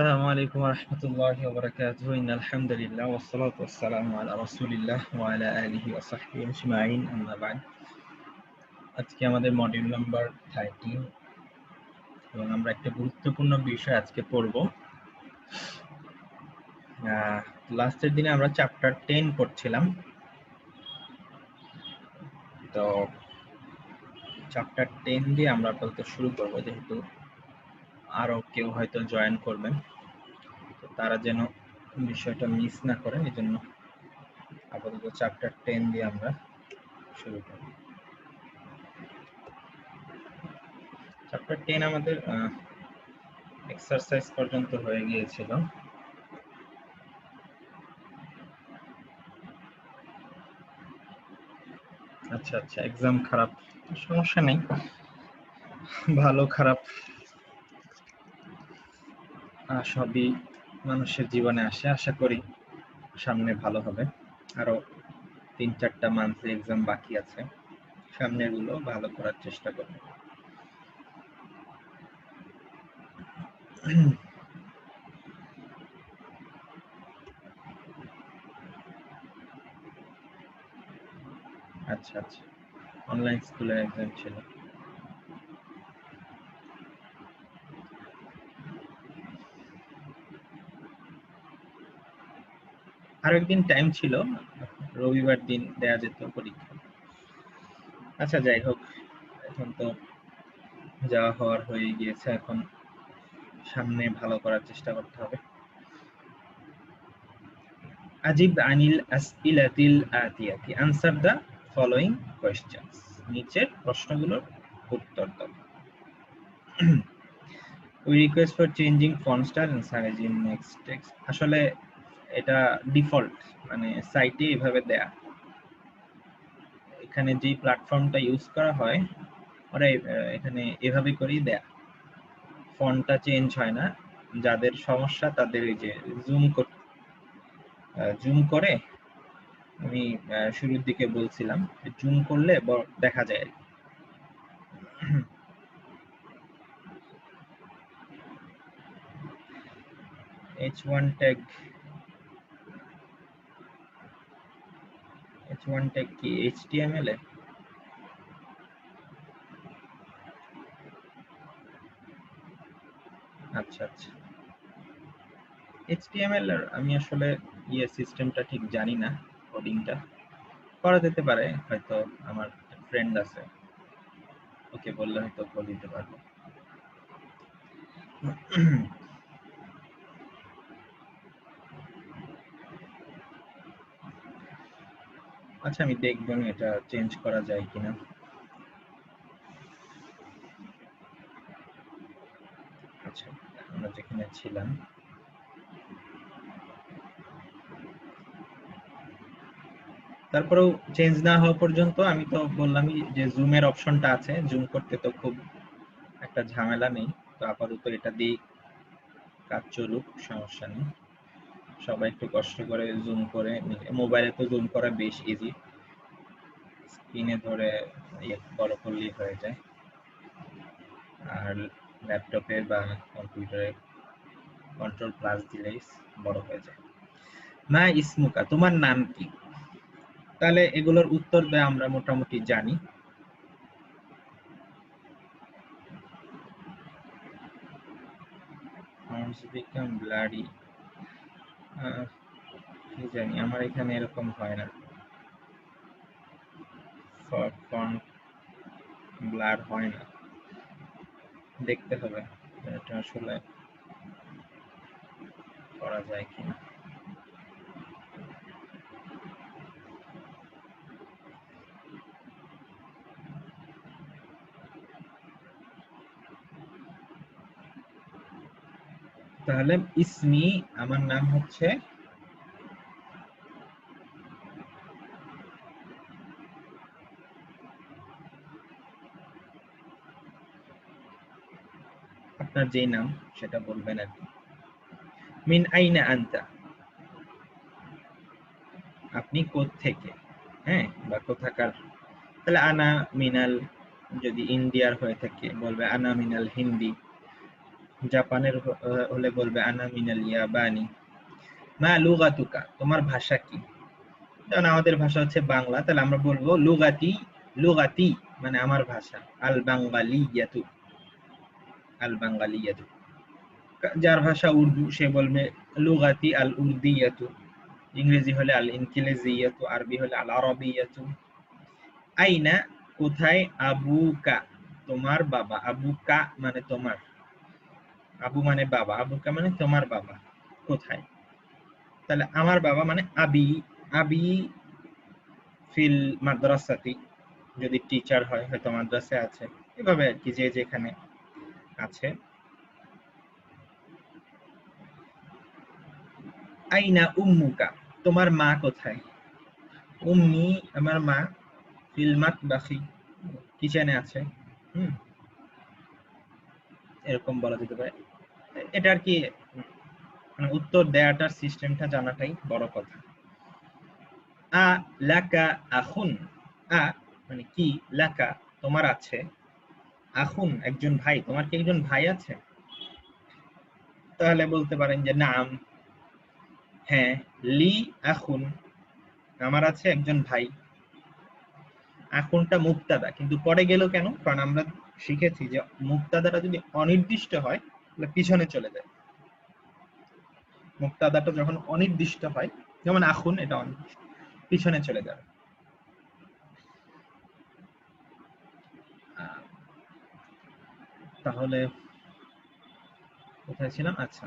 السلام عليكم ورحمة الله وبركاته إن الحمد لله والصلاة والسلام على رسول الله وعلى آله وصحبه أجمعين أما بعد আজকে আমাদের module number 13 এবং আমরা একটা গুরুত্বপূর্ণ বিষয় আজকে পড়ব। লাস্টের দিনে আমরা চ্যাপ্টার 10 পড়ছিলাম, তো চ্যাপ্টার 10 দিয়ে আমরা আপাতত শুরু করব, যেহেতু আরো কেউ হয়তো জয়েন করবেন, তো তারা যেন বিষয়টা মিস না করেন, এই জন্য আপাতত চ্যাপ্টার 10 দিয়ে আমরা শুরু করব। চ্যাপ্টার 10 আমাদের এক্সারসাইজ পর্যন্ত হয়ে গিয়েছিল। আচ্ছা আচ্ছা, এক্সাম খারাপ, সমস্যা নেই, ভালো খারাপ সবই মানুষের জীবনে আসে। আশা করি সামনে ভালো হবে। আরো 3-4টা মান্থলি এক্সাম বাকি আছে, সামনেগুলো ভালো করার চেষ্টা করব। আচ্ছা আচ্ছা, অনলাইন স্কুলের এক্সাম ছিল। আর একদিন টাইম ছিল, রবিবার দিন দেয়া যেত পরীক্ষা। আচ্ছা যাই হোক, এখন তো যা হওয়ার হয়ে গিয়েছে, এখন সামনে ভালো করার চেষ্টা করতে হবে। আজিব আনিল আসইলাতিল আতিয়াতি, আনসার দা ফলোইং কোয়েশ্চেনস, নিচের প্রশ্নগুলোর উত্তর দাও। We request for changing font style and size in next text. আসলে এটা ডিফল্ট, মানে সাইটে এভাবে দেয়া, এখানে যে প্ল্যাটফর্মটা ইউজ করা হয় ওরা এখানে এভাবে করেই দেয়া, ফন্টটা চেঞ্জ হয় না। যাদের সমস্যা তাদের এই যে জুম করে, আমি শুরুর দিকে বলছিলাম জুম করলে দেখা যায়। H1 ট্যাগ, H1 ট্যাগ কি HTML এ? আচ্ছা আচ্ছা, HTML এর আমি আসলে সিস্টেমটা ঠিক জানি না, কোডিংটা করা যেতে পারে, হয়তো আমার ফ্রেন্ড আছে, ওকে বললে হয়তো করে দিতে পারবো। আচ্ছা, আমি দেখবো এটা চেঞ্জ করা যায় কিনা। আচ্ছা, আমরা যেখানে ছিলাম, তারপরেও চেঞ্জ না হওয়া পর্যন্ত আমি তো বললামই যে জুমের অপশনটা আছে, জুম করতে তো খুব একটা ঝামেলা নেই, তো আপাতত এটা দিয়ে কাজ চলুক, সমস্যা নেই। সবাই একটু কষ্ট করে জুম করে নিলে, মোবাইলে তো জুম করা বেশ ইজি, স্ক্রিনে ধরে বড় করলেই হয়ে যায়, আর ল্যাপটপে বা কম্পিউটারে কন্ট্রোল প্লাস দিলেই বড় হয়ে যায়। মা ইসমুকা, তোমার নাম কি? তাহলে এগুলোর উত্তর দেয় আমরা মোটামুটি জানি। become bloody, কি জানি, আমার এখানে এরকম হয় না, ফন্ট ব্লার হয় না, দেখতে হবে এটা আসলে করা যায় কিনা। তাহলে ইসমি, আমার নাম হচ্ছে, আপনার যেই নাম সেটা বলবেন আর কি। মিন আইনা আনতা, আপনি কোত্থেকে, হ্যাঁ, বা কোথাকার। তাহলে আনা মিনাল, যদি ইন্ডিয়ার হয়ে থাকে বলবে আনা মিনাল হিন্দি, জাপানের হলে বলবে আনা মিনাল ইয়াবানি। মা লুগাতুকা, তোমার ভাষা কি? যেমন আমাদের ভাষা হচ্ছে বাংলা, তাহলে আমরা বলবো লুগাতি, লুগাতি মানে আমার ভাষা। আল বাঙ্গালিয়াতু, আল বাঙ্গালিয়াতু। যার ভাষা উর্দু সে বলবে লুগাতি আল উর্দিয়াতু। ইংরেজি হলে আল ইনকিলিজিয়াতু, আরবি হলে আল আরাবিয়াতু। আইনা, কোথায়? আবুকা, তোমার বাবা। আবুকা মানে তোমার, আবু মানে বাবা, আবুকা মানে তোমার বাবা কোথায়। তাহলে আমার বাবা মানে আবি, আবি ফিল মাদ্রাসাতি, যদি টিচার হয় হয়তো মাদ্রাসায় আছে, এভাবে আর কি, যে যেখানে আছে। আইনা উম্মুকা, তোমার মা কোথায়? উম্মি, আমার মা, ফিল মাতবাখি, কিচেনে আছে। এরকম বলা যেতে পারে। এটা আর কি, মানে উত্তর দেয়াটার সিস্টেমটা জানাটাই বড় কথা। আ লাকা আখুন, আ মানে কি, লাকা তোমার আছে, আখুন একজন ভাই, তোমার কি একজন ভাই আছে? তাহলে বলতে পারেন যে নাম, হ্যাঁ, লি আখুন, আমার আছে একজন ভাই। আখুনটা মুক্তাদা, কিন্তু পরে গেল কেন? কারণ আমরা শিখেছি যে মুক্তাদাটা যদি অনির্দিষ্ট হয় তাহলে পিছনে চলে যায়। মুক্তাদাটা যখন অনির্দিষ্ট হয়, যেমন আখুন, এটা অনির্দিষ্ট, পিছনে চলে যাবে। তাহলে কোথায় ছিলাম? আচ্ছা,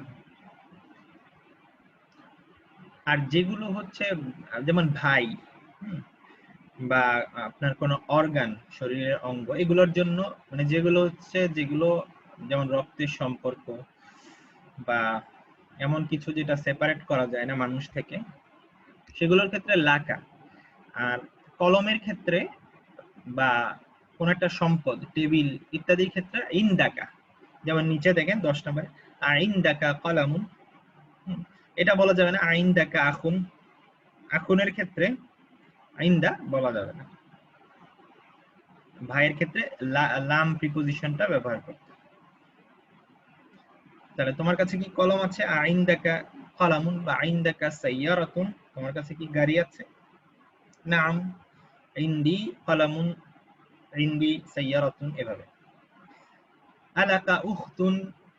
আর যেগুলো হচ্ছে যেমন ভাই, বা আপনার কোনো অর্গান, শরীরের অঙ্গ, এগুলোর জন্য মানে যেগুলো হচ্ছে, যেগুলো যেমন রক্তের সম্পর্ক বা এমন কিছু যেটা সেপারেট করা যায় না মানুষ থেকে, সেগুলোর ক্ষেত্রে লাকা। আর কলমের ক্ষেত্রে বা কোন একটা সম্পদ, টেবিল ইত্যাদির ক্ষেত্রে ইনদাকা। যেমন নিচে দেখেন 10 নম্বরে আইনদাকা কলামুন, এটা বলা যাবে না আইনদাকা আখুন। আখুনের ক্ষেত্রে আইন্দা বলা যাবে না। ভাইয়ের ক্ষেত্রে লাম প্রিপোজিশনটা ব্যবহার করতে। তাহলে তোমার কাছে কি কলম আছে? আইনদাকা কলামুন বা আইনদাকা সাইয়ারাতুন, তোমার কাছে কি গাড়ি আছে? নাম, ইন্দি কলামুন, ইন্দি সাইয়ারাতুন, এভাবে। আলাকা উখতুন,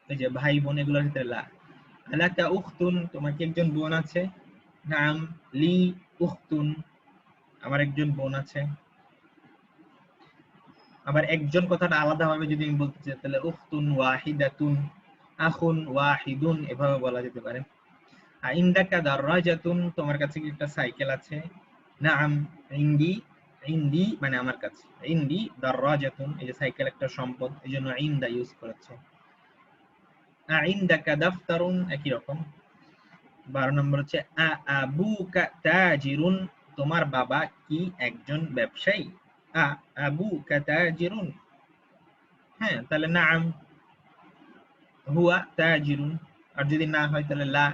এই যে ভাই বোন, এগুলোর ক্ষেত্রে লা। আলাকা উখতুন, তোমার কি একজন বোন আছে? নাম, লি উখতুন, আমার একজন বোন আছে। আবার একজন কথাটা আলাদা ভাবে যদি আমি বলতে চাই তাহলে উখতুন ওয়াহিদাতুন, আখুন ওয়াহিদুন, এভাবে বলা যেতে পারে। ইনদাকা দাররাজাতুন, তোমার কাছে কি একটা সাইকেল আছে? নাম, ইন্দি, ইন্দি মানে আমার কাছে, ইন্দি দাররাজাতুন, এই যে সাইকেল একটা সম্পদ, এই জন্য ইন্দা ইউজ করেছে। ইনদাকা দাফতারুন, একই রকম। 12 নম্বর হচ্ছে আবুকা তাজিরুন, তোমার বাবা কি একজন ব্যবসায়ী? আবুকা তাজিরুন, হ্যাঁ, তাহলে নাম, হুয়া তাজিরুন। আর যদি না হয় তাহলে লা,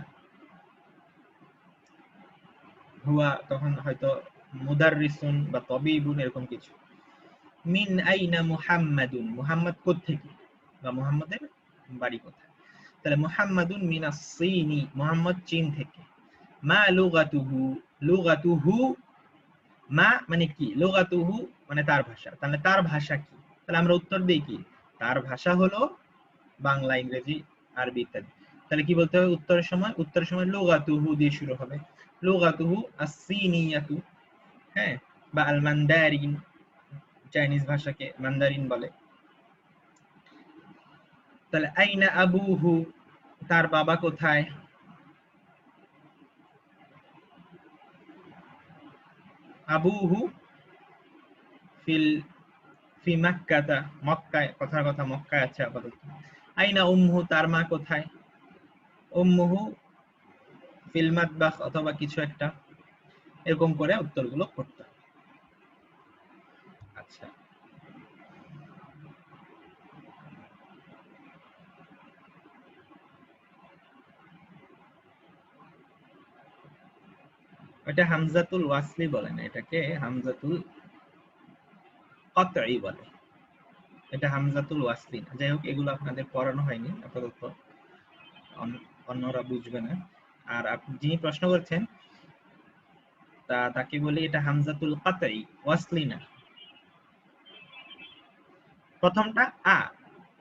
হুয়া তখন হয়তো মুদাররিসুন বা তবিবুন, এরকম কিছু। মিন আইনা মুহাম্মাদুন, মুহাম্মদ কোত্থেকে বা মুহাম্মাদের বাড়ি কোথায়? তাহলে মুহাম্মাদুন মিনাস সিনি, মুহাম্মদ চীন থেকে। মা লুগাতুহু, লুগাতুহু, মা মানে কি, লুগাতুহু মানে তার ভাষা, তাহলে তার ভাষা কি? তাহলে আমরা উত্তর দিই কি, তার ভাষা হলো বাংলা, ইংরেজি, আরবি ইত্যাদি। তাহলে কি বলতে হবে উত্তরের সময়? উত্তরের সময় লুগাতুহু দিয়ে শুরু হবে। লুগাতুহু আসসিনিয়াতু, হ্যাঁ, বা আল মান্দারিন, চাইনিজ ভাষাকে মান্দারিন বলে। তাহলে আইনা আবুহু, তার বাবা কোথায়? আবুহু ফিল ফি মাক্কাতা, মক্কায়, কথার কথা মক্কায় আছে আপাতত। আইনা উম্মুহু, তার মা কোথায়? উম্মুহু ফিল মাতবাখ, অথবা কিছু একটা, এরকম করে উত্তরগুলো করতে হবে। আচ্ছা, এটা হামজাতুল ওয়াসলি বলে না, এটাকে হামজাতুল কতঈ বলে। এটা হামজাতুল ওয়াসলি না। যাই হোক, এগুলো আপনাদের পড়ানো হয়নি আপাতত, অন্যরা বুঝবে না। আর আপনি যিনি প্রশ্ন করছেন তাকে বলি এটা হামজাতুল কাতঈ, ওয়াসলি না। প্রথমটা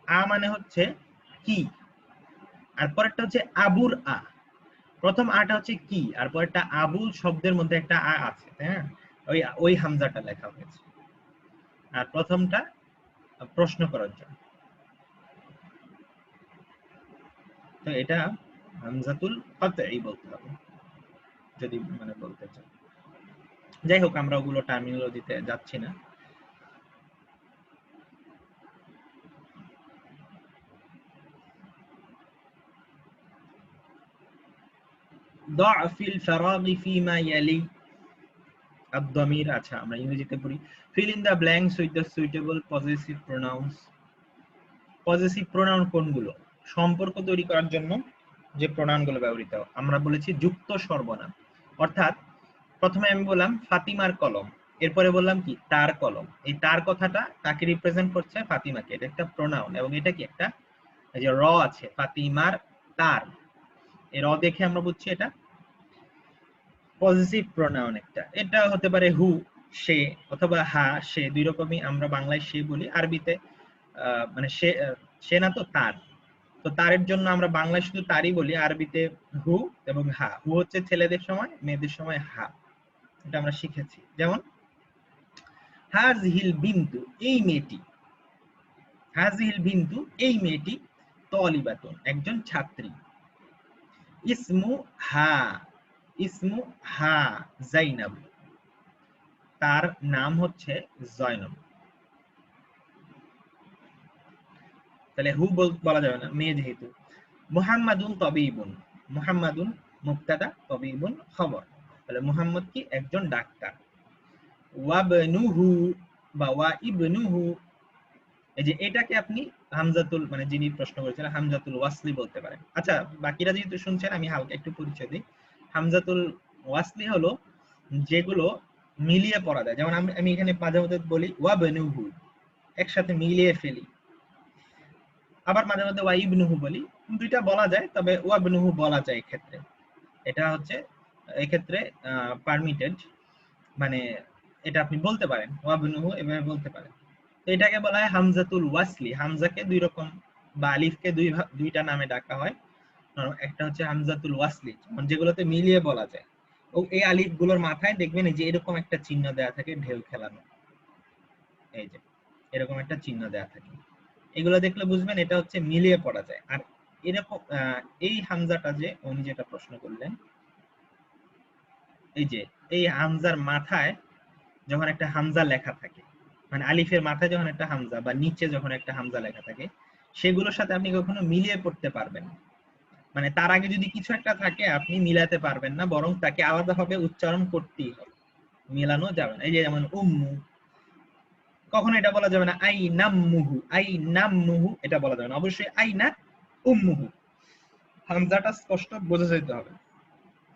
আ মানে হচ্ছে কি, আর পরেরটা হচ্ছে আবুর আ। প্রথম আটা হচ্ছে কি, আর পরেরটা আবু শব্দের মধ্যে একটা আ আছে, হ্যাঁ, ওই হামজাটা লেখা হয়েছে। আর প্রথমটা প্রশ্ন করার জন্য, তো এটা হামজাতুল কাতঈ বলতে হবে যদি মানে বলতে চাই। যাই হোক, আমরা ওগুলো টার্মিনোলজিতে যাচ্ছি না। ضع في الفراغ فيما يلي الضمير। আচ্ছা, আমরা ইংরেজিতে পড়ি। fill in the blanks with the suitable possessive pronouns। Possessive pronoun কোনগুলো? সম্পর্ক তৈরি করার জন্য যে প্রোনাউনগুলো ব্যবহৃত হয়, আমরা বলেছি যুক্ত সর্বনাম। অর্থাৎ প্রথমে আমি বললাম ফাতিমার কলম, এরপরে বললাম কি তার কলম। এই তার কথাটা তাকে রিপ্রেজেন্ট করছে, ফাতিমাকে। এটা একটা প্রোনাউন, এবং এটা কি একটা, এই যে র আছে ফাতিমার তার, এই র দেখে আমরা বুঝছি এটা পজিটিভ প্রোনাউন একটা। এটা হতে পারে হু, সে, অথবা হা, সে। দুই রকমই আমরা বাংলায় সে বলি, আরবিতে মানে সে না তো তার। তো তারের জন্য আমরা বাংলায় শুধু তারই বলি, আরবিতে হু এবং হা। হু হচ্ছে ছেলেদের সময়, মেয়েদের সময় হা। এটা আমরা শিখেছি। যেমন হাযিহিল বিনতু, এই মেয়েটি। হাযিহিল বিনতু, এই মেয়েটি। তলিবাতুন, একজন ছাত্রী। ইসমু হা, ইসমু হা যায়নাব, তার নাম হচ্ছে জয়নব। তাহলে হু বলা যাবে না, মেয়ে যেহেতু। মুহাম্মাদুন তবিবুন, মুহাম্মাদুন মুবতাদা, তবিবুন খবর। তাহলে মুহাম্মদ কি একজন ডাক্তার। ওয়াবনুহু বা ওয়া ইবনুহু, এই যে এটাকে আপনি হামজাতুল, মানে যিনি প্রশ্ন করেছিলেন, হামজাতুল ওয়াসলি বলতে পারেন। আচ্ছা, বাকিরা যেহেতু শুনছেন আমি হালকা একটু পরিচয় দিই। হামজাতুল ওয়াসলি হলো যেগুলো মিলিয়ে পড়া যায়। যেমন আমি এখানে মাঝে মধ্যে বলি ওয়াবনুহু, একসাথে মিলিয়ে ফেলি। আবার মাঝে মধ্যে ওয়া ইবনুহু বলি, দুইটা বলা যায়, তবে ওয়াবনুহু বলা যায় এক্ষেত্রে। এটা হচ্ছে এক্ষেত্রে পারমিটেড, মানে এটা আপনি বলতে পারেন, ওয়াবনুহু এভাবে বলতে পারেন। তো এটাকে বলা হয় হামজাতুল ওয়াসলি। হামজাকে দুই রকম, বা আলিফকে দুইটা নামে ডাকা হয়। একটা হচ্ছে হামজাতুল ওয়াসলি, যেগুলোতে মিলিয়ে বলা যায়। ও এই আলিফ গুলোর মাথায় দেখবেন এই যে এরকম একটা চিহ্ন দেয়া থাকে, ঢেউ খেলানো, এই যে এরকম একটা চিহ্ন দেয়া থাকে। এগুলো দেখলে বুঝবেন এটা হচ্ছে মিলিয়ে পড়া যায়। আর এরকম এই হামজাটা যে উনি যেটা প্রশ্ন করলেন, এই যে এই হামজার মাথায় যখন একটা হামজা লেখা থাকে, মানে আলিফের মাথায় যখন একটা হামজা বা নিচে যখন একটা হামজা লেখা থাকে, সেগুলোর সাথে আপনি কখনো মিলিয়ে পড়তে পারবেন না। মানে তার আগে যদি কিছু একটা থাকে আপনি মিলাতে পারবেন না, বরং তাকে আলাদাভাবে উচ্চারণ করতেই হবে, মেলানো যাবে না। এই যে যেমন উম্মু, কখনো এটা বলা যাবে না আই নাম্মুহু, আই নাম্মুহু এটা বলা যাবে না, অবশ্যই আই না উম্মুহু, হামজাটা স্পষ্ট বোঝা যেতে হবে।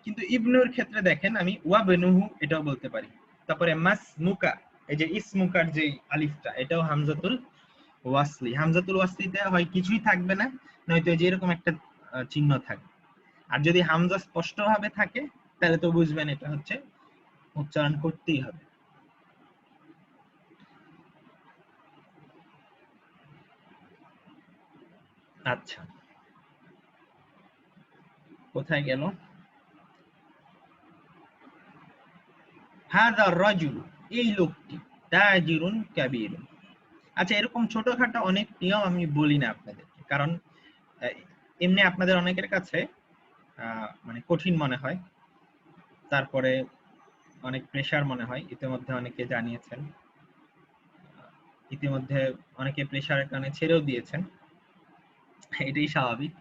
কিন্তু ইবনুর ক্ষেত্রে দেখেন আমি ওয়াবনুহু এটাও বলতে পারি। তারপরে মাসমুকা, এই যে ইসমুকার যে আলিফটা, এটাও হামজাতুল ওয়াসলি। হামজাতুল ওয়াসলিতে হয় কিছুই থাকবে না, নয়তো যে এরকম একটা চিহ্ন থাকবে। আর যদি হামজা স্পষ্ট ভাবে থাকে তাহলে তো বুঝবেন এটা হচ্ছে উচ্চারণ করতেই হবে। আচ্ছা, কোথায় গেল? হাযা রাজুল, এই লোকটি। তাজিরুন কাবীরুন। আচ্ছা, এরকম ছোটখাটো অনেক নিয়ম আমি বলি না আপনাদেরকে, কারণ এমনি আপনাদের অনেকের কাছে মানে কঠিন মনে হয়, তারপরে অনেক প্রেশার মনে হয়। ইতিমধ্যে অনেকে জানিয়েছেন, ইতিমধ্যে অনেকে প্রেশারের কারণে ছেড়েও দিয়েছেন, এটাই স্বাভাবিক।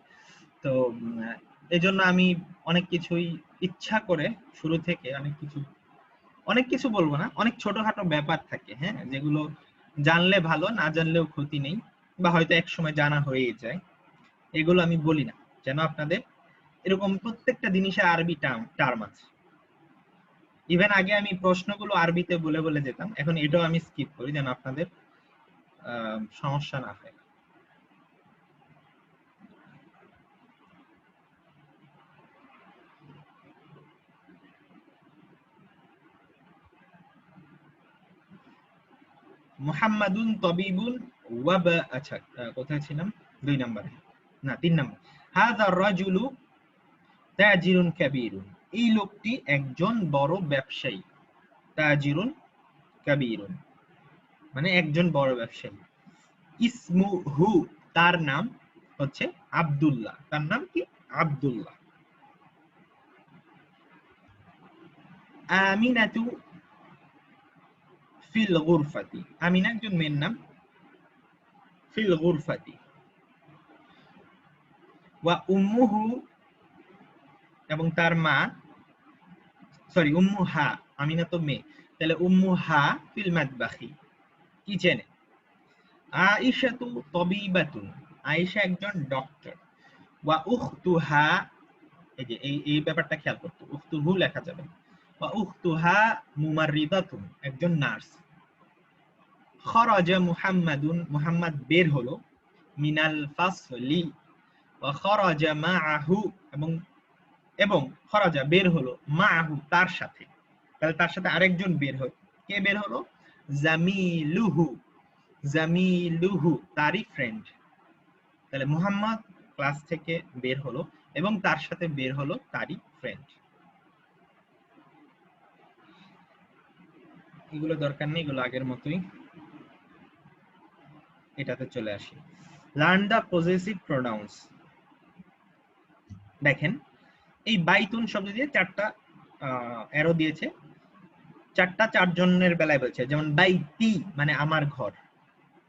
তো এই জন্য আমি অনেক কিছুই ইচ্ছা করে শুরু থেকে অনেক কিছু বলবো না, অনেক ছোটখাটো ব্যাপার থাকে, হ্যাঁ, যেগুলো জানলে ভালো, না জানলেও ক্ষতি নেই, বা হয়তো এক সময় জানা হয়ে যায়, এগুলো আমি বলি না, যেন আপনাদের এরকম প্রত্যেকটা জিনিসে আরবি টার্ম আছে। ইভেন আগে আমি প্রশ্নগুলো আরবিতে বলে বলে যেতাম, এখন এটাও আমি স্কিপ করি, যেন আপনাদের সমস্যা না হয়। মুহাম্মাদুন তবিবুন ওয়াবা, আচ্ছা কোথায় ছিলাম? 2 নম্বরে, না 3 নম্বর। হাযা রাজুলু তাজিরুন কাবীরুন, এই লোকটি একজন বড় ব্যবসায়ী। তাজিরুন কাবীরুন মানে একজন বড় ব্যবসায়ী। ইসমুহু, তার নাম হচ্ছে আব্দুল্লাহ। তার নাম কি? আব্দুল্লাহ। আমিনাতু ফিল গুরফাতি, আমিনা একজন মেয়ের নাম। ফিল গুরফাতি ওয়া উম্মুহু, এবং তার মা, সরি উম্মুহা, আমিনা তো মেয়ে, তাহলে উম্মুহা ফিল মাতবাখি, কিচেনে। আয়েশাতু তবিবাতুন, আয়েশা একজন ডক্টর। ওয়া উখতুহা, এই যে এই ব্যাপারটা খেয়াল করতে, উখতুহু লেখা যাবে। ওয়া উখতুহা মুমাররিদাতুন, একজন নার্স। খরাজা মুহাম্মাদুন, মুহাম্মদ বের হলো। মিনাল ফাসলি ওয়া খরাজা মাআহু, এবং এবং খরাজা বের হলো, মাআহু তার সাথে। তাহলে তার সাথে আরেকজন বের হলো। কে বের হলো? জামিলুহু, জামিলুহু তারই ফ্রেন্ড। তাহলে মুহাম্মদ ক্লাস থেকে বের হলো এবং তার সাথে বের হলো তারই ফ্রেন্ড। এগুলো দরকার নেই, এগুলো আগের মতোই। এটাতে চলে আসি। লার্ন দা পজেসিভ প্রোনাউন্স। দেখেন এই বাইতুন শব্দ দিয়ে 4টা অ্যারো দিয়েছে। 4টা 4 জনের বেলায় বলছে, যেমন বাইতি মানে আমার ঘর,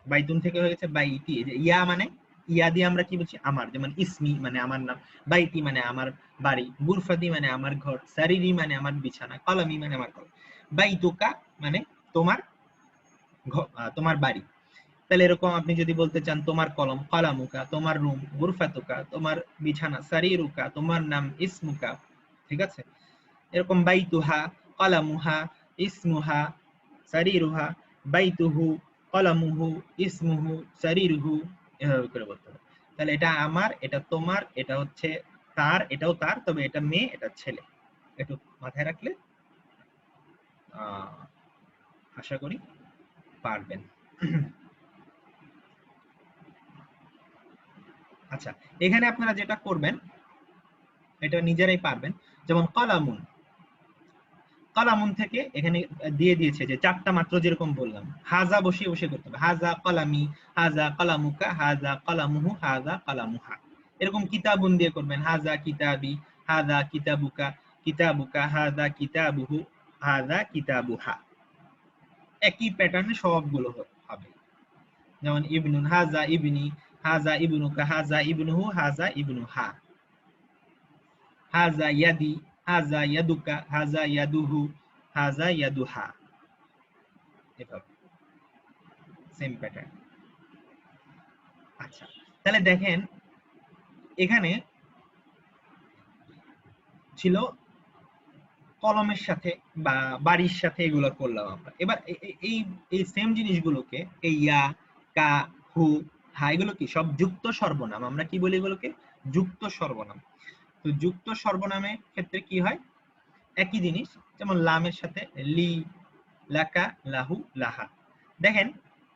বাইতুন থেকে হয়েছে বাইতি। যে ইয়া মানে, ইয়া দিয়ে আমরা কি বলছি? আমার। যেমন ইসমি মানে আমার নাম, বাইতি মানে আমার বাড়ি, গুরফাতি মানে আমার ঘর, সারিরি মানে আমার বিছানা, কলমি মানে আমার কলম, বাইতুকা মানে তোমার তোমার বাড়ি। তাহলে এরকম আপনি যদি বলতে চান তোমার কলম, কলামুকা তোমার রুম, গুরফাতুকা তোমার বিছানা, সারিরুকা তোমার নাম, ইসমুকা, ঠিক আছে? এরকম বাইতুহা, কলামুহা, ইসমুহা, সারিরুহা, বাইতুহু, কলামুহু, ইসমুহু, সারিরুহু, এভাবে করে বলতে হবে। তাহলে এটা আমার, এটা তোমার, এটা হচ্ছে তার, এটাও তার, তবে এটা মেয়ে, এটা ছেলে। একটু মাথায় রাখলে আশা করি পারবেন। আচ্ছা, এখানে আপনারা যেটা করবেন এটা নিজেরাই পারবেন। যেমন কলামুন, কলামুন থেকে এখানে দিয়ে দিয়েছে যে 4টা মাত্র, যেরকম বললাম হাজা বসিয়ে বসিয়ে করতে হবে। হাজা কলামি, হাজা কলামুকা, হাজা কলামুহু, হাজা কলামুহা। এরকম কিতাবুন দিয়ে করবেন, হাজা কিতাবি, হাজা কিতাবুকা, কিতাবুকা, হাজা কিতাবুহু, হাজা কিতাবুহা। একই প্যাটার্নে সবগুলো হবে। যেমন ইবনুন, হাজা ইবনি, হাজা ইবনুকা, হাজা ইবনুহু, হাজা ইবনুহা। হাজা ইয়াদি, হাজা ইয়াদুকা, হাজা ইয়াদুহু, হাজা ইয়াদুহা। এভাবে সেম প্যাটার্ন। আচ্ছা, তাহলে দেখেন এখানে ছিল কলমের সাথে বা বাড়ির সাথে, এগুলো করলাম আমরা। এবার এই এই সেম জিনিসগুলোকে, এই ইয়া, কা, হু, হা, এগুলো কি সব যুক্ত সর্বনাম। আমরা কি বলি এগুলোকে? যুক্ত সর্বনাম। তো যুক্ত সর্বনামের ক্ষেত্রে কি হয়? একই জিনিস। যেমন লামের সাথে লি, লাকা, লাহু, লাহা। দেখেন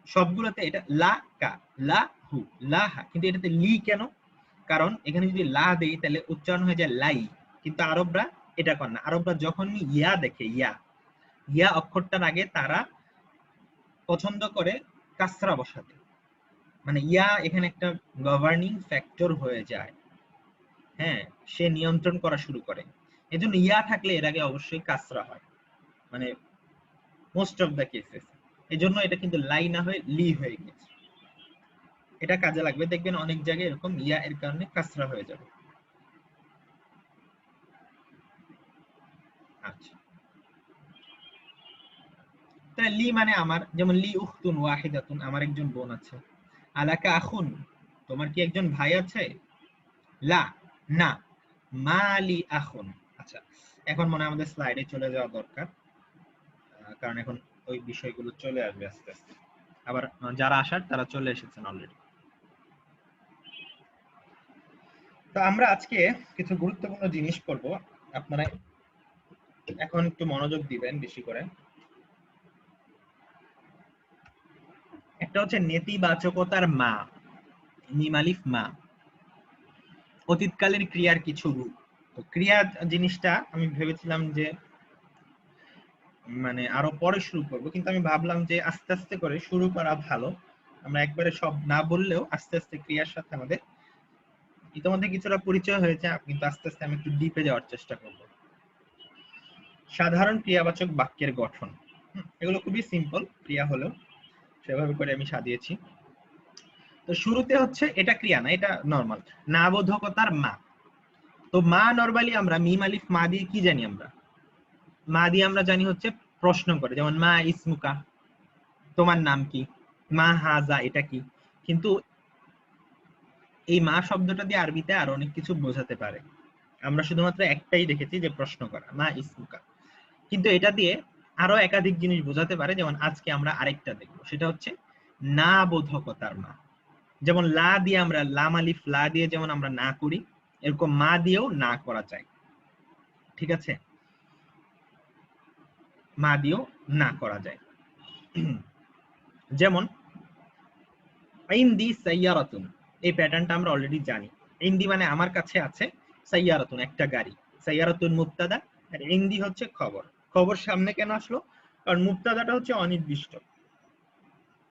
সবগুলোতে এটা লা কা, লা হু, লাহা, কিন্তু এটাতে লি কেন? কারণ এখানে যদি লা দেই তাহলে উচ্চারণ হয়ে যায় লাই, কিন্তু আরবরা এটা করে না। আরবরা যখনই ইয়া দেখে, ইয়া, ইয়া অক্ষরটার আগে তারা পছন্দ করে কাসরা বসাতে। মানে ইয়া এখানে একটা গভর্নিং ফ্যাক্টর হয়ে যায়। হ্যাঁ, সে নিয়ন্ত্রণ করা শুরু করে। এজন্য ইয়া থাকলে এর আগে অবশ্যই কাসরা হয়, মানে মোস্ট অফ দ্য কেসেস। এজন্য এটা কিন্তু লাই না হয়ে লি হয়ে গেছে। এটা কাজে লাগবে, দেখবেন অনেক জায়গায় এরকম ইয়া এর কারণে কাসরা হয়ে যাবে। আচ্ছা, তাহলে লি মানে আমার। যেমন লি উখতুন ওয়াহিদাতুন, আমার একজন বোন আছে। আলাকা আখুন, তোমার কি একজন ভাই আছে? লা, না। মালি আখুন। আচ্ছা, এখন মনে হয় আমাদের স্লাইডে চলে যাওয়া দরকার, কারণ এখন ওই বিষয়গুলো চলে আসবে আস্তে আস্তে। আবার যারা আসার তারা চলে এসেছেন অলরেডি। তো আমরা আজকে কিছু গুরুত্বপূর্ণ জিনিস করব, আপনারা এখন একটু মনোযোগ দিবেন বেশি করে। একটা হচ্ছে নেতিবাচকতার মা, মিম আলিফ মা, অতীতকালের ক্রিয়ার কিছু রূপ। তো ক্রিয়া জিনিসটা আমি ভেবেছিলাম যে মানে আরো পরে শুরু করব, কিন্তু আমি ভাবলাম যে আস্তে আস্তে করে শুরু করা ভালো। আমরা একবারে সব না বললেও আস্তে আস্তে ক্রিয়ার সাথে আমাদের ইতিমধ্যে কিছুটা পরিচয় হয়েছে, কিন্তু আস্তে আস্তে আমি একটু ডিপে যাওয়ার চেষ্টা করব। সাধারণ ক্রিয়াবাচক বাক্যের গঠন, এগুলো খুবই সিম্পল ক্রিয়া হলেও সেভাবে করে আমি সাজিয়েছি। তো শুরুতে হচ্ছে, এটা ক্রিয়া না, এটা নরমাল, না বোধকতার মা। তো মা নরমালি আমরা মিম আলিফ মা দিয়ে কি জানি, আমরা মা দিয়ে আমরা জানি হচ্ছে প্রশ্ন করে, যেমন মা ইসমুকা, তোমার নাম কি, মা হাজা, এটা কি। কিন্তু এই মা শব্দটা দিয়ে আরবিতে আরো অনেক কিছু বোঝাতে পারে। আমরা শুধুমাত্র একটাই দেখেছি যে প্রশ্ন করা, মা ইসমুকা, কিন্তু এটা দিয়ে আরো একাধিক জিনিস বোঝাতে পারে। যেমন আজকে আমরা আরেকটা দেখবো, সেটা হচ্ছে না বোধকতার মা। যেমন লা দিয়ে আমরা, লাম আলিফ লা দিয়ে যেমন আমরা না করি, এরকম মা দিয়েও না করা যায়। ঠিক আছে, মা দিয়েও না করা যায়। যেমন ইনদি সাইয়ারাতুন, এই প্যাটার্নটা আমরা অলরেডি জানি। ইনদি মানে আমার কাছে আছে, সাইয়ারাতুন একটা গাড়ি, সাইয়ারাতুন মুবতাদা, আর ইনদি হচ্ছে খবর। খবর সামনে কেন আসলো? কারণ মুবতাদাটা হচ্ছে অনির্দিষ্ট,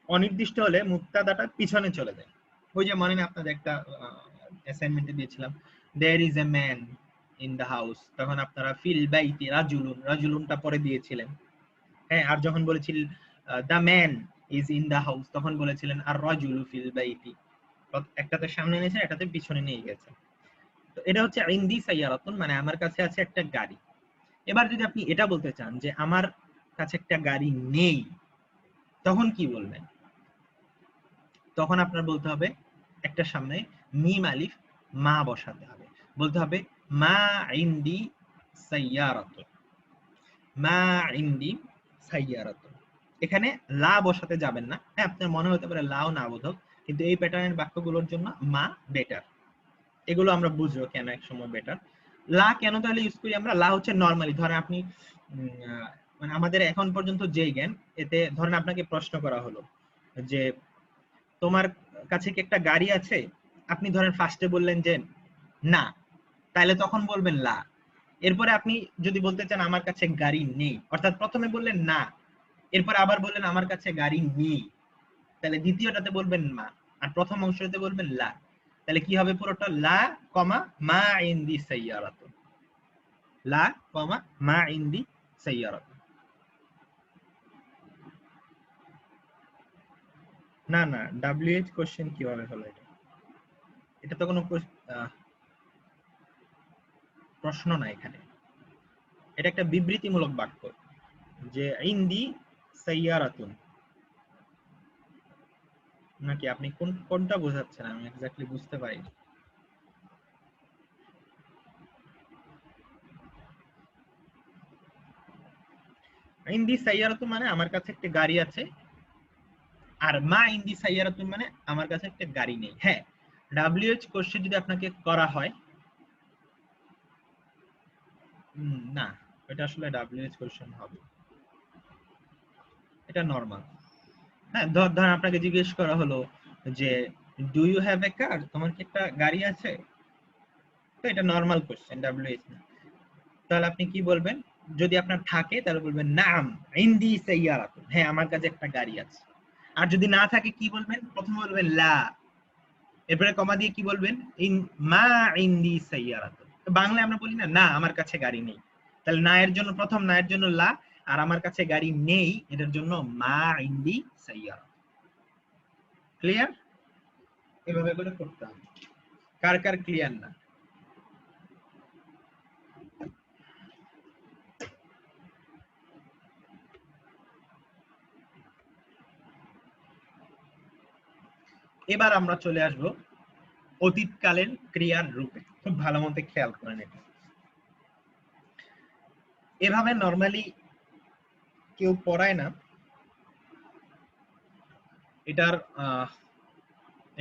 অনির্দিষ্ট হলে মুবতাদাটা পিছনে চলে যায়। ওই যে মনে নেই আপনাদের একটা অ্যাসাইনমেন্টে দিয়েছিলাম, there is a man in the house, তখন আপনারা ফিল বাইতি রাজুলুন, রাজুলুনটা পরে দিয়েছিলেন। হ্যাঁ, আর যখন বলেছিল the man is in the house, তখন বলেছিলেন আর রাজুলু ফিল বাইতি। একটাতে সামনে নিয়েছেন, একটাতে পিছনে নিয়ে গেছে। তো এটা হচ্ছে ইনদি সাইয়ারাতুন, মানে আমার কাছে আছে একটা গাড়ি। এবার যদি আপনি এটা বলতে চান যে আমার কাছে একটা গাড়ি নেই, তখন কি বলবেন? তখন আপনার বলতে হবে একটা সামনে মিম আলিফ মা বসাতে হবে, বলতে হবে মা ইনদি সাইয়ারাতুন, মা ইনদি সাইয়ারাতুন। এখানে লা বসাতে যাবেন না। হ্যাঁ, আপনার মনে হতে পারে লাও না বোধক, কিন্তু এই প্যাটার্নের বাক্যগুলোর জন্য মা বেটার। এগুলো আমরা বুঝবো কেন এক সময় বেটার। লা কেন তাহলে ইউজ করি আমরা? লা হচ্ছে নরমালি, ধরেন আপনি মানে আমাদের এখন পর্যন্ত যে জ্ঞান, এতে ধরেন আপনাকে প্রশ্ন করা হলো যে তোমার কাছে কি একটা গাড়ি আছে, আপনি ধরেন ফার্স্টে বললেন যে না, তাহলে তখন বলবেন লা। এরপরে আপনি যদি বলতে চান আমার কাছে গাড়ি নেই, অর্থাৎ প্রথমে বললেন না, এরপর আবার বললেন আমার কাছে গাড়ি নেই, তাহলে দ্বিতীয়টাতে বলবেন মা, আর প্রথম অংশটাতে বলবেন লা। তাহলে কি হবে? পুরোটা লা কমা মা ইনদি সাইয়ারাতুন, লা কমা মা ইনদি সাইয়ারাতুন। না না, WH কোশ্চেন কিভাবে হলো? এটা এটা তো কোনো প্রশ্ন না এখানে, এটা একটা বিবৃতিমূলক বাক্য যে ইনদি সাইয়ারাতুন। নাকি আপনি কোনটা বোঝাচ্ছেন? আমি এক্স্যাক্টলি বুঝতে পারিনি। ইনদি সাইয়ারাতুন মানে আমার কাছে একটা গাড়ি আছে, আর মা ইনদি সাইয়ারাতুন মানে আমার কাছে একটা গাড়ি নেই। হ্যাঁ, WH কোশ্চেন যদি আপনাকে করা হয়, না, এটা আসলে WH কোশ্চেন হবে, এটা নরমাল। হ্যাঁ, ধর আপনাকে জিজ্ঞেস করা হলো যে ডু ইউ হ্যাভ এ কার, তোমার কি একটা গাড়ি আছে, তো এটা নরমাল কোশ্চেন, WH না। তাহলে আপনি কি বলবেন? যদি আপনার থাকে তাহলে বলবেন নাম ইনদি সাইয়ারাতুন, হ্যাঁ আমার কাছে একটা গাড়ি আছে। আর যদি না থাকে কি বলবেন? প্রথমে বলবেন লা, এরপরে কমা দিয়ে কি বলবেন? ইন মা ইনদি সাইয়ারাতুন। তো বাংলায় আমরা বলি না, না আমার কাছে গাড়ি নেই, তাহলে না এর জন্য প্রথম না এর জন্য লা, আর আমার কাছে গাড়ি নেই এটার জন্য মা ইনদি সাইয়ারাতুন। ক্লিয়ার? এভাবে করে করতে হবে। কার কার ক্লিয়ার না? এবার আমরা চলে আসব অতীতকালের ক্রিয়ার রূপে। খুব ভালো মতো খেয়াল করেন এটা। এভাবে নরমালি কেউ পড়ায় না,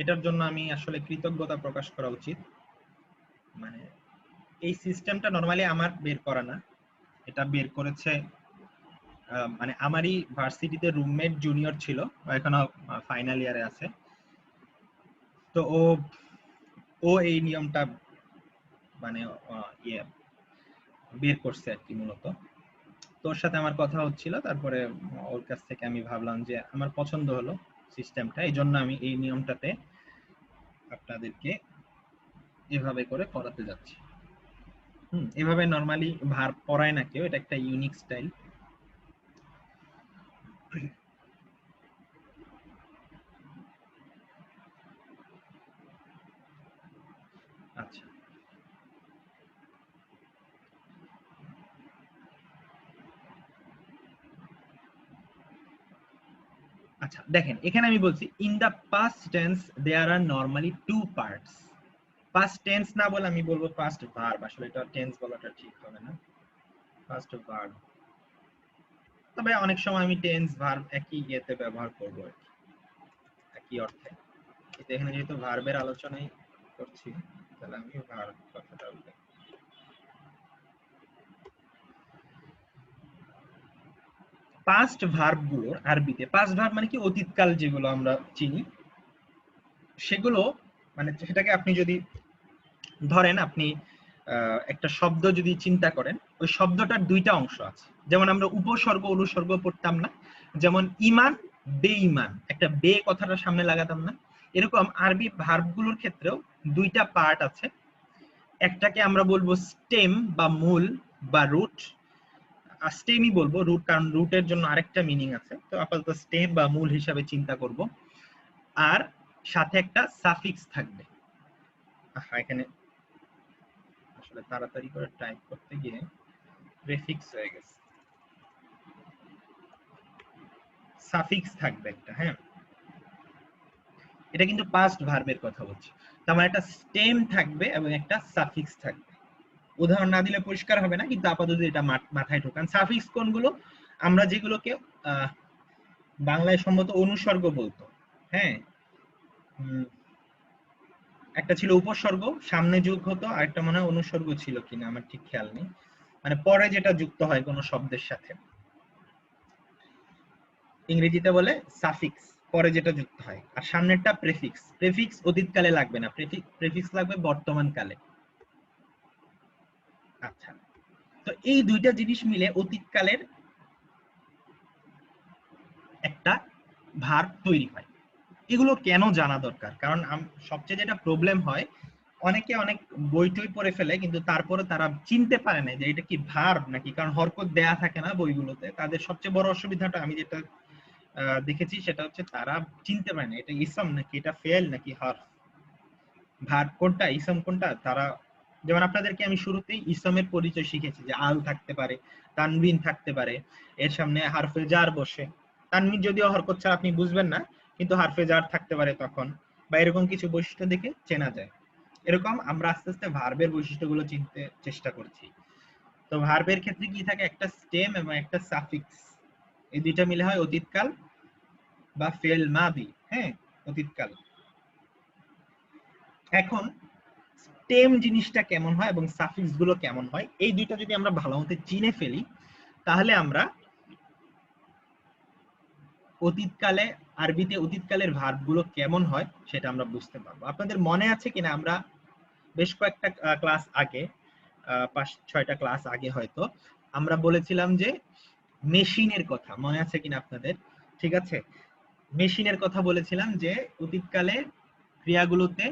এটার জন্য আমি আসলে কৃতজ্ঞতা প্রকাশ করা উচিত। মানে এই সিস্টেমটা নরমালি আমার বের করা না, এটা বের করেছে মানে আমারই ভার্সিটিতে রুমমেট জুনিয়র ছিল, এখনো ফাইনাল ইয়ারে আছে। তো ও এই নিয়মটা মানে ইয়ে বের করছে আর কি মূলত। তোর সাথে আমার কথা হচ্ছিল, তারপরে ওর কাছ থেকে আমি ভাবলাম যে আমার পছন্দ হলো সিস্টেমটা, এই জন্য আমি এই নিয়মটাতে আপনাদেরকে এভাবে করে পড়াতে যাচ্ছি। এভাবে নরমালি ভার পড়ায় না কেউ, এটা একটা ইউনিক স্টাইল। আচ্ছা আচ্ছা, দেখেন এখানে আমি বলছি in the past tense there are normally two parts. Past tense না বলে আমি বলবো পাস্ট ভার্ব, আসলে এটা টেন্স বলাটা ঠিক হবে না, পাস্ট ভার্ব। তবে অনেক সময় আমি টেন্স ভার্ব একই ইয়েতে ব্যবহার করব আর কি, একই অর্থে। কিন্তু এখানে যেহেতু ভার্বের আলোচনাই করছি, তাহলে আমি ভার্ব কথাটা উল্লেখ। পাস্ট ভার্ব গুলোর আরবিতে, পাস্ট ভার্ব মানে কি অতীতকাল যেগুলো আমরা চিনি সেগুলো, মানে সেটাকে আপনি যদি ধরেন, আপনি একটা শব্দ যদি চিন্তা করেন, ওই শব্দটার দুইটা অংশ আছে। যেমন আমরা উপসর্গ অনুসর্গ পড়তাম না, যেমন ইমান বেঈমান, একটা বে কথাটা সামনে লাগাতাম না, এরকম আরবি ভার্বগুলোর ক্ষেত্রেও দুইটা পার্ট আছে। একটাকে আমরা বলবো স্টেম বা মূল বা রুট, স্টেমই বলবো, রুট কারণ রুটের জন্য আরেকটা মিনিং আছে, তো আপাতত স্টেম বা মূল হিসাবে চিন্তা করব। আর সাথে একটা সাফিক্স থাকবে। এখানে আসলে তাড়াতাড়ি করে টাইপ করতে গিয়ে প্রেফিক্স হয়ে গেছে, সাফিক্স থাকবে একটা। হ্যাঁ, এটা কিন্তু পাস্ট ভার্বের কথা বলছি। তার মানে একটা স্টেম থাকবে এবং একটা সাফিক্স থাকবে। উদাহরণ না দিলে পরিষ্কার হবে না, কিন্তু আপাতত এটা মাথায় ঢোকান। সাফিক্স কোনগুলো? আমরা যেগুলোকে বাংলায় সম্ভবত অনুসর্গ বলতো। হ্যাঁ, একটা ছিল উপসর্গ, সামনে যোগ হতো, আর একটা মনে হয় অনুসর্গ ছিল কিনা আমার ঠিক খেয়াল নেই, মানে পরে যেটা যুক্ত হয় কোনো শব্দের সাথে, ইংরেজিতে বলে সাফিক্স, পরে যেটা যুক্ত হয়। আর সামনেরটা প্রেফিক্স। প্রেফিক্স অতীতকালে লাগবে না, প্রেফিক্স লাগবে বর্তমান কালে। আচ্ছা, তো এই দুইটা জিনিস মিলে অতীতকালের একটা ভার্ব তৈরি হয়। এগুলো কেন জানা দরকার? কারণ সবচেয়ে যেটা প্রবলেম হয়, অনেকে অনেক বই টই পড়ে ফেলে, কিন্তু তারপরে তারা চিনতে পারে না যে এটা কি ভার্ব নাকি, কারণ হরকত দেয়া থাকে না বইগুলোতে। তাদের সবচেয়ে বড় অসুবিধাটা আমি যেটা দেখেছি সেটা হচ্ছে তারা চিনতে পারে না এটা ইসম নাকি, এটা ফেল নাকি হরফ, ভার্ব কোনটা ইসম কোনটা। তারা, যেমন আপনাদেরকে আমি শুরুতেই ইসমের পরিচয় শিখেছি যে আল থাকতে পারে, তানবিন থাকতে পারে, এর সামনে হারফে জার বসে। তানবিন যদিও হরকত ছাড়া আপনি বুঝবেন না, কিন্তু হারফে জার থাকতে পারে তখন, বা এরকম কিছু বৈশিষ্ট্য দেখে চেনা যায়। এরকম আমরা আস্তে আস্তে ভার্বের বৈশিষ্ট্যগুলো চিনতে চেষ্টা করছি। তো ভার্বের ক্ষেত্রে কি থাকে? একটা স্টেম এবং একটা সাফিক্স, এই দুইটা মিলে হয় অতীতকাল বা ফেল মাদি। হ্যাঁ, অতীতকাল। এখন স্টেম জিনিসটা কেমন হয় এবং সাফিক্স গুলো কেমন হয়, এই দুইটা যদি আমরা ভালো মতো চিনে ফেলি, তাহলে আমরা অতীতকালে, আরবিতে অতীতকালের ভার্ব গুলো কেমন হয় সেটা আমরা বুঝতে পারবো। আপনাদের মনে আছে কিনা, আমরা বেশ কয়েকটা ক্লাস আগে, 5-6টা ক্লাস আগে হয়তো আমরা বলেছিলাম যে মেশিনের কথা, মনে আছে কিনা আপনাদের? ঠিক আছে, মেশিনের কথা বলেছিলাম যে অতীতকালে ক্রিয়াগুলোতে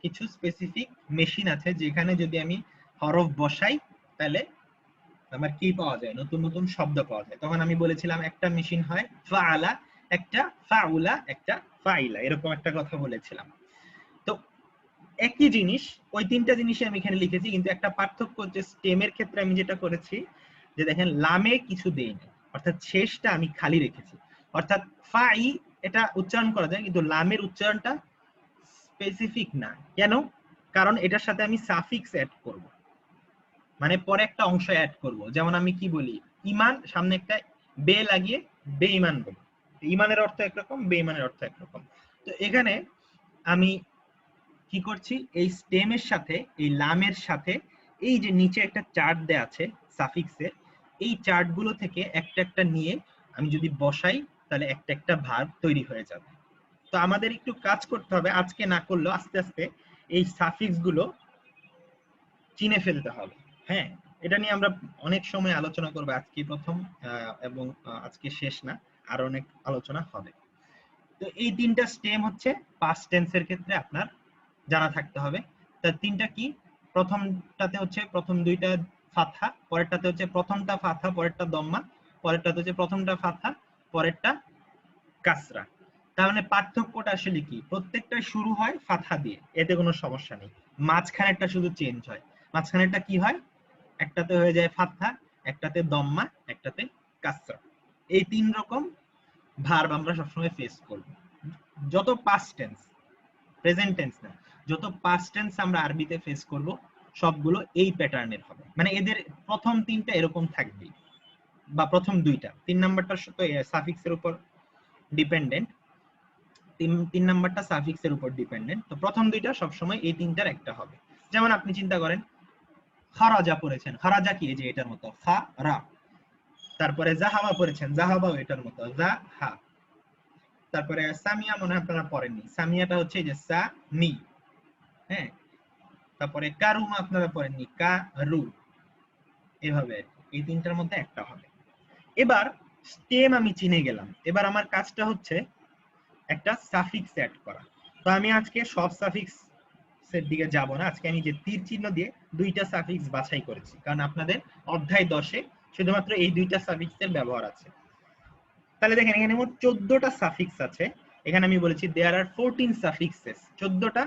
কিছু স্পেসিফিক মেশিন আছে, যেখানে যদি আমি হরফ বসাই তাহলে আমার কি পাওয়া যায়, নতুন নতুন শব্দ পাওয়া যায়। তখন আমি বলেছিলাম একটা মেশিন হয় ফাআলা, একটা ফাউলা, একটা ফাইলা, এরকম একটা কথা বলেছিলাম। তো একই জিনিস, ওই তিনটা জিনিসই আমি এখানে লিখেছি, কিন্তু একটা পার্থক্য হচ্ছে স্টেমের ক্ষেত্রে আমি যেটা করেছি যে দেখেন লামে কিছু দেইনি, অর্থাৎ শেষটা আমি খালি রেখেছি। অর্থাৎ ফাই এটা উচ্চারণ করা যায়, কিন্তু লামের উচ্চারণটা স্পেসিফিক না। কেন? কারণ এটার সাথে আমি সাফিক্স অ্যাড করব, মানে পরে একটা অংশ অ্যাড করব। যেমন আমি কি বলি, ইমান সামনে একটা বে লাগিয়ে বেঈমান বলি। ইমানের অর্থ একরকম, বেঈমানের অর্থ একরকম। তো এখানে আমি কি করছি, এই স্টেমের সাথে এই লামের সাথে এই যে নিচে একটা চার্ট দেয়া আছে সাফিক্সের, এই চার্টগুলো থেকে একটা একটা নিয়ে আমি যদি বসাই তাহলে একটা একটা ভার্ব তৈরি হয়ে যাবে। তো আমাদের একটু কাজ করতে হবে, আজকে না করলেও আস্তে আস্তে এই সাফিক্স গুলো চিনে ফেলতে হবে। হ্যাঁ, এটা নিয়ে আমরা অনেক সময় আলোচনা করবো, আজকে প্রথম এবং আজকে শেষ না, আরো অনেক আলোচনা হবে। তো এই তিনটা স্টেম হচ্ছে পাস্ট টেন্সের ক্ষেত্রে আপনার জানা থাকতে হবে। তার তিনটা কি, প্রথমটাতে হচ্ছে প্রথম দুইটা ফাথা, পরেরটাতে হচ্ছে প্রথমটা ফাথা পরেরটা দম্মা, পরেরটাতে হচ্ছে প্রথমটা ফাথা পরেরটা কাসরা। তার মানে পার্থক্যটা আসলে কি, প্রত্যেকটা শুরু হয় ফাথা দিয়ে, এতে কোনো সমস্যা নেই, মাঝখানেরটা শুধু চেঞ্জ হয়। মাঝখানেরটা কি হয়, একটাতে হয়ে যায় ফাথা, একটাতে দম্মা, একটাতে কাসরা। এই তিন রকম ভার্ব আমরা সবসময় ফেস করব। যত পাস্ট টেন্স, প্রেজেন্ট টেন্স না, যত পাস্ট টেন্স আমরা আরবিতে ফেস করব সবগুলো এই প্যাটার্নের হবে, মানে এদের প্রথম তিনটা এরকম থাকবেই, বা প্রথম দুইটা, তিন নাম্বারটা তো সাফিক্সের উপর ডিপেন্ডেন্ট, তিন নাম্বারটা সাফিক্সের উপর ডিপেন্ডেন্ট। তো প্রথম দুইটা সবসময় এই তিনটার একটা হবে। যেমন আপনি চিন্তা করেন খারাজা পড়েছেন, খারাজা কি, এই যে এটার মতো খা রা। তারপরে জাহাবা পড়েছেন, জাহাবাও এটার মতো জা হা। তারপরে সামিয়া মনে হয় আপনারা পড়েননি, সামিয়াটা হচ্ছে এই যে সা মি। হ্যাঁ, তারপরে কারুমা আপনারা পড়েননি, কা রু। এভাবে এই তিনটার মধ্যে একটা হবে। এবার স্টেম আমি চিনে গেলাম, এবার আমার কাজটা হচ্ছে একটা সাফিক্স অ্যাড করা। তো আমি আজকে সব সাফিক্স এর দিকে যাব না, আজকে আমি যে তীর চিহ্ন দিয়ে দুইটা সাফিক্স বাছাই করেছি, কারণ আপনাদের অধ্যায় 10-এ শুধুমাত্র এই দুইটা সাফিক্সের ব্যবহার আছে। তাহলে দেখেন এখানে মোট 14টা সাফিক্স আছে। এখানে আমি বলেছি দেয়ার আর 14 সাফিক্সেস, 14টা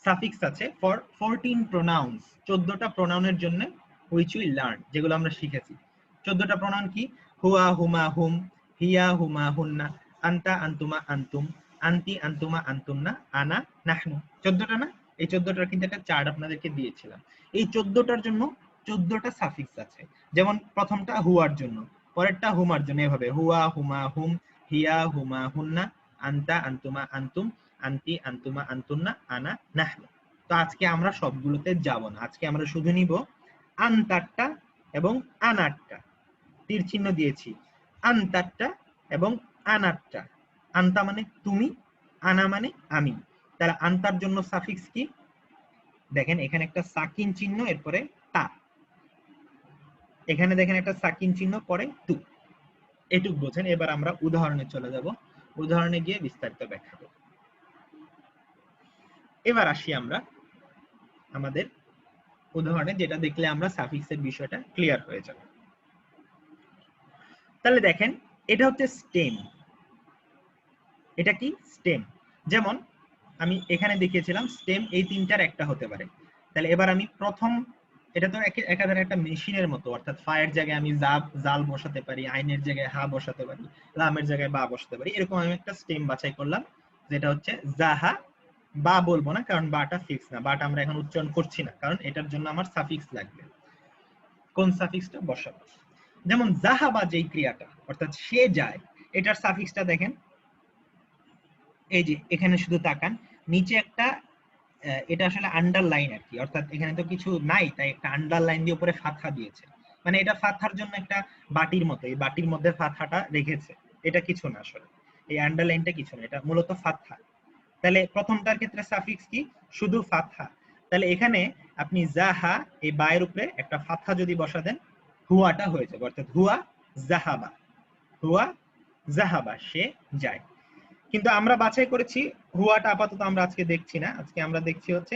সাফিক্স আছে ফর 14 প্রোনাউন্স, 14টা প্রোনাউনের জন্য হুইচ উই লার্ন, যেগুলো আমরা শিখেছি। 14টা প্রোনাউন কি, হুয়া হুমা হুম, হিয়া হুমা হুন্না, আন্তা আন্তুমা আন্তুম, আন্তি আন্তুমা আন্তুমনা, আনা নাহনু। 14টা না, এই 14টার কিন্তু একটা চার্ট আপনাদেরকে দিয়েছিলাম। এই 14টার জন্য 14টা সাফিক্স আছে। যেমন প্রথমটা হুয়ার জন্য, পরেরটা হুমার জন্য, এভাবে হুয়া হুমা হুম, হিয়া হুমা হুন্না, আন্তা আন্তুমা আন্তুম, আন্তি আন্তুমা আন্তুন্না, আনা নাহনু। তো আজকে আমরা সবগুলোতে যাব না, আজকে আমরা শুধু নিব আন্তারটা এবং আনারটা। তীর চিহ্ন দিয়েছি, আন্তারটা এবং আনারটা। আন্তা মানে তুমি, আনা মানে আমি। তাহলে আন্তার জন্য সাফিক্স কি, দেখেন এখানে একটা সাকিন চিহ্ন, এরপরে তা, এখানে দেখেন একটা সাকিন চিহ্ন, পরে তু। এটুক বোঝেন। এবার আমরা উদাহরণে চলে যাব, উদাহরণে গিয়ে বিস্তারিত ব্যাখ্যা করব। এবার আসি আমরা আমাদের উদাহরণে, যেটা দেখলে আমরা সাফিক্সের বিষয়টা ক্লিয়ার হয়ে যাবে। তাহলে দেখেন এটা হচ্ছে স্টেম, এটা কি স্টেম। যেমন আমি এখানে দেখিয়েছিলাম স্টেম এই তিনটার একটা হতে পারে। তাহলে এবার আমি প্রথম, এটা তো একাধারে একটা মেশিনের মতো, অর্থাৎ ফায়ের জায়গায় আমি জাল বসাতে পারি, আইনের জায়গায় হা বসাতে পারি, লামের জায়গায় বা বসাতে পারি। এরকম আমি একটা স্টেম বাছাই করলাম, যেটা হচ্ছে জাহা। বা বলবো না, কারণ বাটা ফিক্স না, বাটা আমরা এখন উচ্চারণ করছি না, কারণ এটার জন্য আমার সাফিক্স লাগবে। কোন সাফিক্সটা বসাবো, যেমন জাহাবা যেই ক্রিয়াটা, অর্থাৎ সে যায়, এটার সাফিক্সটা দেখেন, এই যে এখানে শুধু তাকান, নিচে একটা এটা আসলে আন্ডারলাইন আর কি, অর্থাৎ এখানে তো কিছু নাই, তাই একটা আন্ডারলাইন দিয়ে উপরে ফাথা দিয়েছে, মানে এটা ফাথার জন্য একটা বাটির মতো, এই বাটির মধ্যে ফাথাটা রেখেছে। এটা কিছু না আসলে, এই আন্ডারলাইনটা কিছু না, এটা মূলত ফাথা। তাহলে প্রথমটার ক্ষেত্রে সাফিক্স কি, শুধু ফাথা। তাহলে এখানে আপনি জাহা, এই বায়ের উপরে একটা ফাথা যদি বসা দেন, হুয়াটা হয়ে যাবে, অর্থাৎ হুয়া জাহাবা, হুয়া জাহাবা, সে যায়। কিন্তু আমরা বাছাই করেছি হুয়াটা আপাতত আমরা আজকে দেখছি না, আজকে আমরা দেখছি হচ্ছে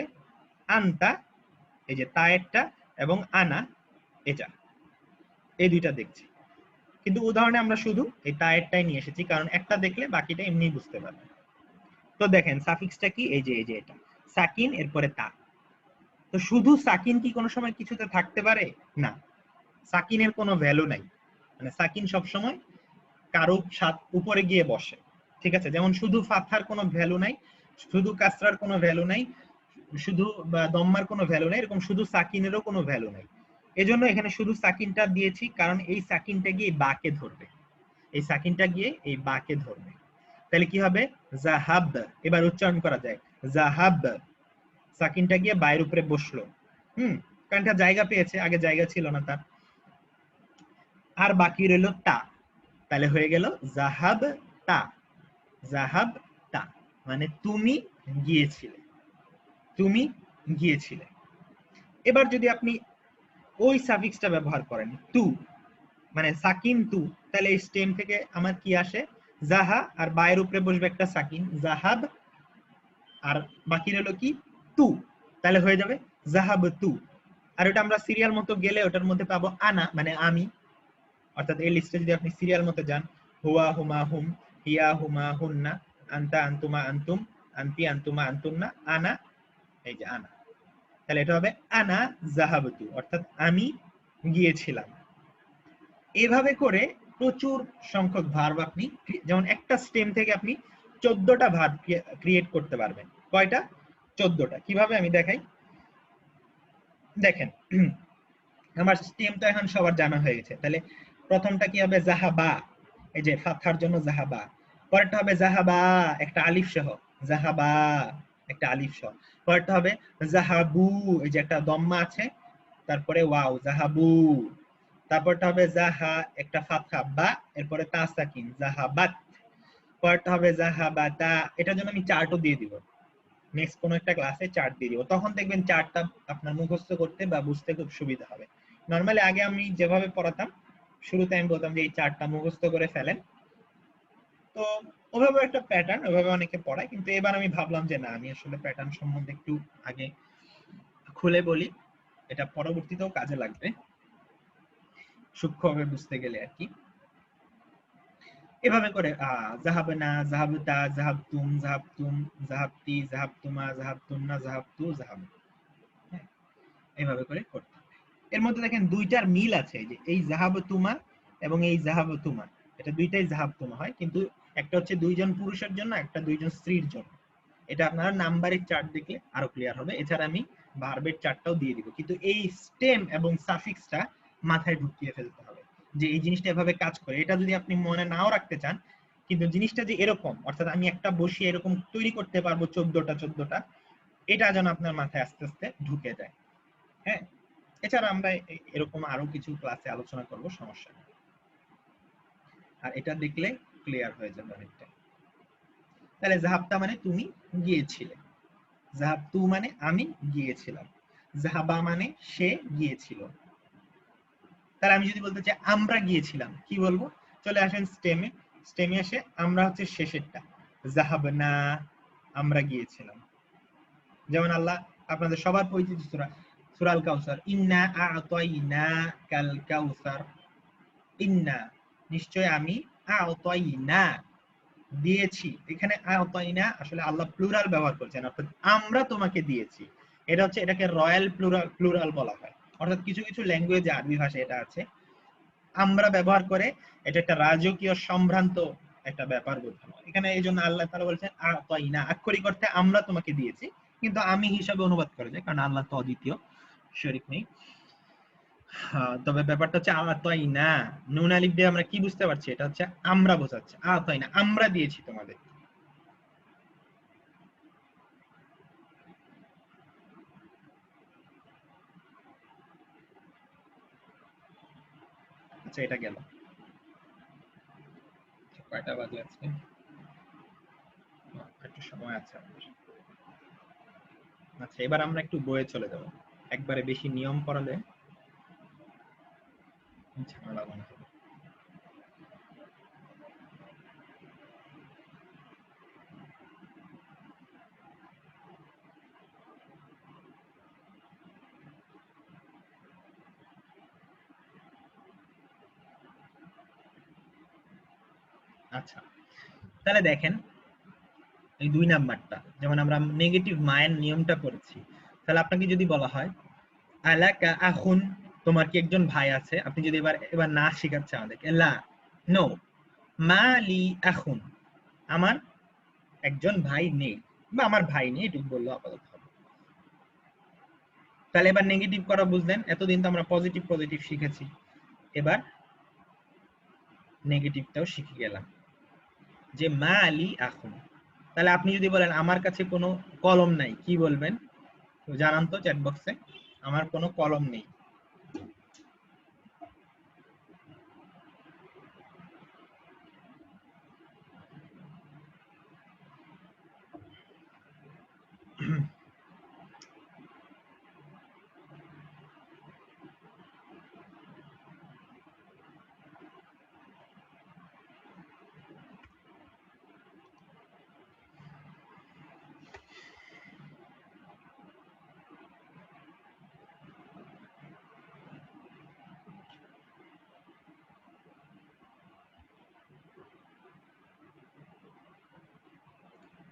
আনতা, এই যে তায়েরটা, এবং আনা, এটা, এই দুইটা দেখছি। কিন্তু উদাহরণে আমরা শুধু এই তায়েরটাই নিয়ে এসেছি, কারণ একটা দেখলে বাকিটা এমনি বুঝতে পারবে। তো দেখেন সাফিক্সটা কি, এই যে এটা সাকিন, এরপরে তা। তো শুধু সাকিন কি কোনো সময় কিছুতে থাকতে পারে না, সাকিনের কোনো ভ্যালু নাই, মানে সাকিন সবসময় কারো উপরে গিয়ে বসে, ঠিক আছে। যেমন শুধু ফাথার কোনো ভ্যালু নাই, শুধু কাসরার কোনো ভ্যালু নাই, শুধু দম্মার কোনো ভ্যালু নাই, এরকম শুধু সাকিনেরও কোনো ভ্যালু নাই। এজন্য এখানে শুধু সাকিনটা দিয়েছি, কারণ এই সাকিনটা গিয়ে বাকে ধরবে। এই সাকিনটা গিয়ে এই বাকে ধরবে, তাহলে কি হবে জাহাব। এবার উচ্চারণ করা যায় জাহাব, সাকিনটা গিয়ে বায়ের উপরে বসলো, কারণ এটা জায়গা পেয়েছে, আগে জায়গা ছিল না তার। আর বাকি রইল তা, তাহলে হয়ে গেল জাহাব তা, জাহাব তা মানে তুমি গিয়েছিলে, তুমি গিয়েছিলে। এবার যদি আপনি ওই সাফিক্সটা ব্যবহার করেন তু, মানে সাকিন তু, তাহলে এই স্টেম থেকে আমার কি আসে জাহা, আর বায়ের উপরে বসবে একটা সাকিন জাহাব, আর বাকি রইল কি তু, তাহলে হয়ে যাবে জাহাব তু। আর ওটা আমরা সিরিয়াল মতো গেলে ওটার মধ্যে পাবো আনা মানে আমি, অর্থাৎ এই লিস্টে যদি আপনি সিরিয়াল মতো যান, হুয়া হুমা হুম, হিয়া হুমা হুন্না, আন্তা আন্তুমা আন্তুম, আন্তি আন্তুমা আন্তুন্না, আনা, এই যে আনা, তাহলে এটা হবে আনা জাহাবতু, অর্থাৎ আমি গিয়েছিলাম। এভাবে করে প্রচুর সংখ্যক ভার্ব আপনি, যেমন একটা স্টেম থেকে আপনি 14টা ভার্ব ক্রিয়েট করতে পারবেন। কয়টা? 14টা। কিভাবে আমি দেখাই, দেখেন আমার স্টেম তো এখন সবার জানা হয়ে গেছে, তাহলে প্রথমটা কি হবে জাহাবা, এই যে ফাতহার জন্য জাহাবা। পরেরটা হবে জাহাবা একটা আলিফ সহ, জাহাবা একটা আলিফ সহ। পরেরটা হবে জাহাবু, এই যে একটা দম্মা আছে, তারপরে ওয়াও জাহাবু। তারপরটা হবে জাহা একটা ফাতহা বা, এরপরে তা সাকিন জাহাবাত। পরেরটা হবে জাহাবাতা, এটার জন্য আমি চার্টও দিয়ে দিব, নেক্সট কোন একটা ক্লাসে চার্ট দিয়ে দিব, তখন দেখবেন চার্টটা আপনার মুখস্থ করতে বা বুঝতে খুব সুবিধা হবে। নরমালি আগে আমি যেভাবে পড়াতাম, শুরুতে আমি বলতাম যে এই চার্টটা মুখস্থ করে ফেলেন, তো ওভাবে একটা প্যাটার্ন, ওভাবে অনেকে পড়ায়, কিন্তু এবার আমি ভাবলাম যে না, আমি আসলে প্যাটার্ন সম্বন্ধে একটু আগে খুলে বলি, এটা পরবর্তীতেও কাজে লাগবে সূক্ষ্মভাবে বুঝতে গেলে আর কি। এভাবে করে জাহাবনা, জাহাবতা, জাহাবতুম, জাহাবতুম, জাহাবতি, জাহাবতুমা, জাহাবতুন্না, জাহাবতু, জাহাব, এইভাবে করে করতে হবে। এর মধ্যে দেখেন দুইটার মিল আছে, যে এই জাহাবতুমা এবং এই জাহাবতুমা, এটা দুইটাই জাহাবতুমা হয়, কিন্তু একটা হচ্ছে দুইজন পুরুষের জন্য, একটা দুইজন স্ত্রীর জন্য। এটা আপনারা নাম্বারিক চার্ট দেখলে আরো ক্লিয়ার হবে। এছাড়া আমি ভার্বের চার্টটাও দিয়ে দিব, কিন্তু এই স্টেম এবং সাফিক্সটা মাথায় ঢুকিয়ে ফেলতে হবে যে এই জিনিসটা এভাবে কাজ করে। এটা যদি আপনি মনে নাও রাখতে চান, কিন্তু জিনিসটা যে এরকম, অর্থাৎ আমি একটা বসিয়ে এরকম তৈরি করতে পারবো 14টা, এটা যেন আপনার মাথায় আস্তে আস্তে ঢুকে যায়। হ্যাঁ, এছাড়া আমরা এরকম আরো কিছু ক্লাসে আলোচনা করব, সমস্যা নেই। আর এটা দেখলে ক্লিয়ার হয়ে যাবে অনেকটা। তাহলে জাহাবতা মানে তুমি গিয়েছিলে, জাহাবতু মানে আমি গিয়েছিলাম, জাহাবা মানে সে গিয়েছিল। তাহলে আমি যদি বলতে চাই আমরা গিয়েছিলাম, কি বলবো? চলে আসেন স্টেমে, স্টেমে এসে আমরা হচ্ছে শেষেরটা, জাহাবনা, আমরা গিয়েছিলাম। যেমন আল্লাহ আপনাদের সবার পরিচিত সূরা, সূরা আল কাউসার, ইন্না আ'তাইনা কাল কাউসার, ইন্না নিশ্চয় আমি, আ'তাইনা দিয়েছি, এখানে আ'তাইনা আসলে আল্লাহ প্লুরাল ব্যবহার করছেন, অর্থাৎ আমরা তোমাকে দিয়েছি। এটা হচ্ছে, এটাকে রয়্যাল প্লুরাল বলা হয়, অর্থাৎ কিছু কিছু ল্যাঙ্গুয়েজে, আরবি ভাষায় এটা আছে, আমরা ব্যবহার করে এটা একটা রাজকীয় সম্ভ্রান্ত একটা ব্যাপার বোঝানো। এখানে এই জন্য আল্লাহ তাআলা বলছেন আ'তাইনা, আক্ষরিক অর্থে আমরা তোমাকে দিয়েছি, কিন্তু আমি হিসাবে অনুবাদ করে যায়, কারণ আল্লাহ তো অদ্বিতীয়, শরীক নেই। তবে ব্যাপারটা হচ্ছে আ'তাইনা, নুন আলিফ দিয়ে আমরা কি বুঝতে পারছি? এটা হচ্ছে আমরা বোঝাচ্ছে, আ'তাইনা আমরা দিয়েছি তোমাদের। আচ্ছা, এটা গেল। কয়টা বাজে আজকে? একটু সময় আছে আমাদের। আচ্ছা, এবার আমরা একটু বইয়ে চলে যাব। একবারে বেশি নিয়ম পড়ালে ঝামেলা মনে হবে। আচ্ছা, তাহলে দেখেন এই 2 নাম্বারটা, যেমন আমরা নেগেটিভ মায়ের নিয়মটা করেছি, তাহলে আপনাকে যদি বলা হয় আলাকা আখুন, তোমার কি একজন ভাই আছে? আপনি যদি এবার এবার না শিখাচ্ছে আমাদেরকে, লা, নো, মা লি আখুন, আমার একজন ভাই নেই, বা আমার ভাই নেই, এটুকু বললো আপাতত হবে। তাহলে এবার নেগেটিভ করা বুঝলেন, এতদিন তো আমরা পজিটিভ পজিটিভ শিখেছি। এবার নেগেটিভটাও শিখে গেলাম যে মা আলী আখুন। তাহলে আপনি যদি বলেন আমার কাছে কোনো কলম নাই, কি বলবেন জানান তো চ্যাট বক্সে। আমার কোনো কলম নেই।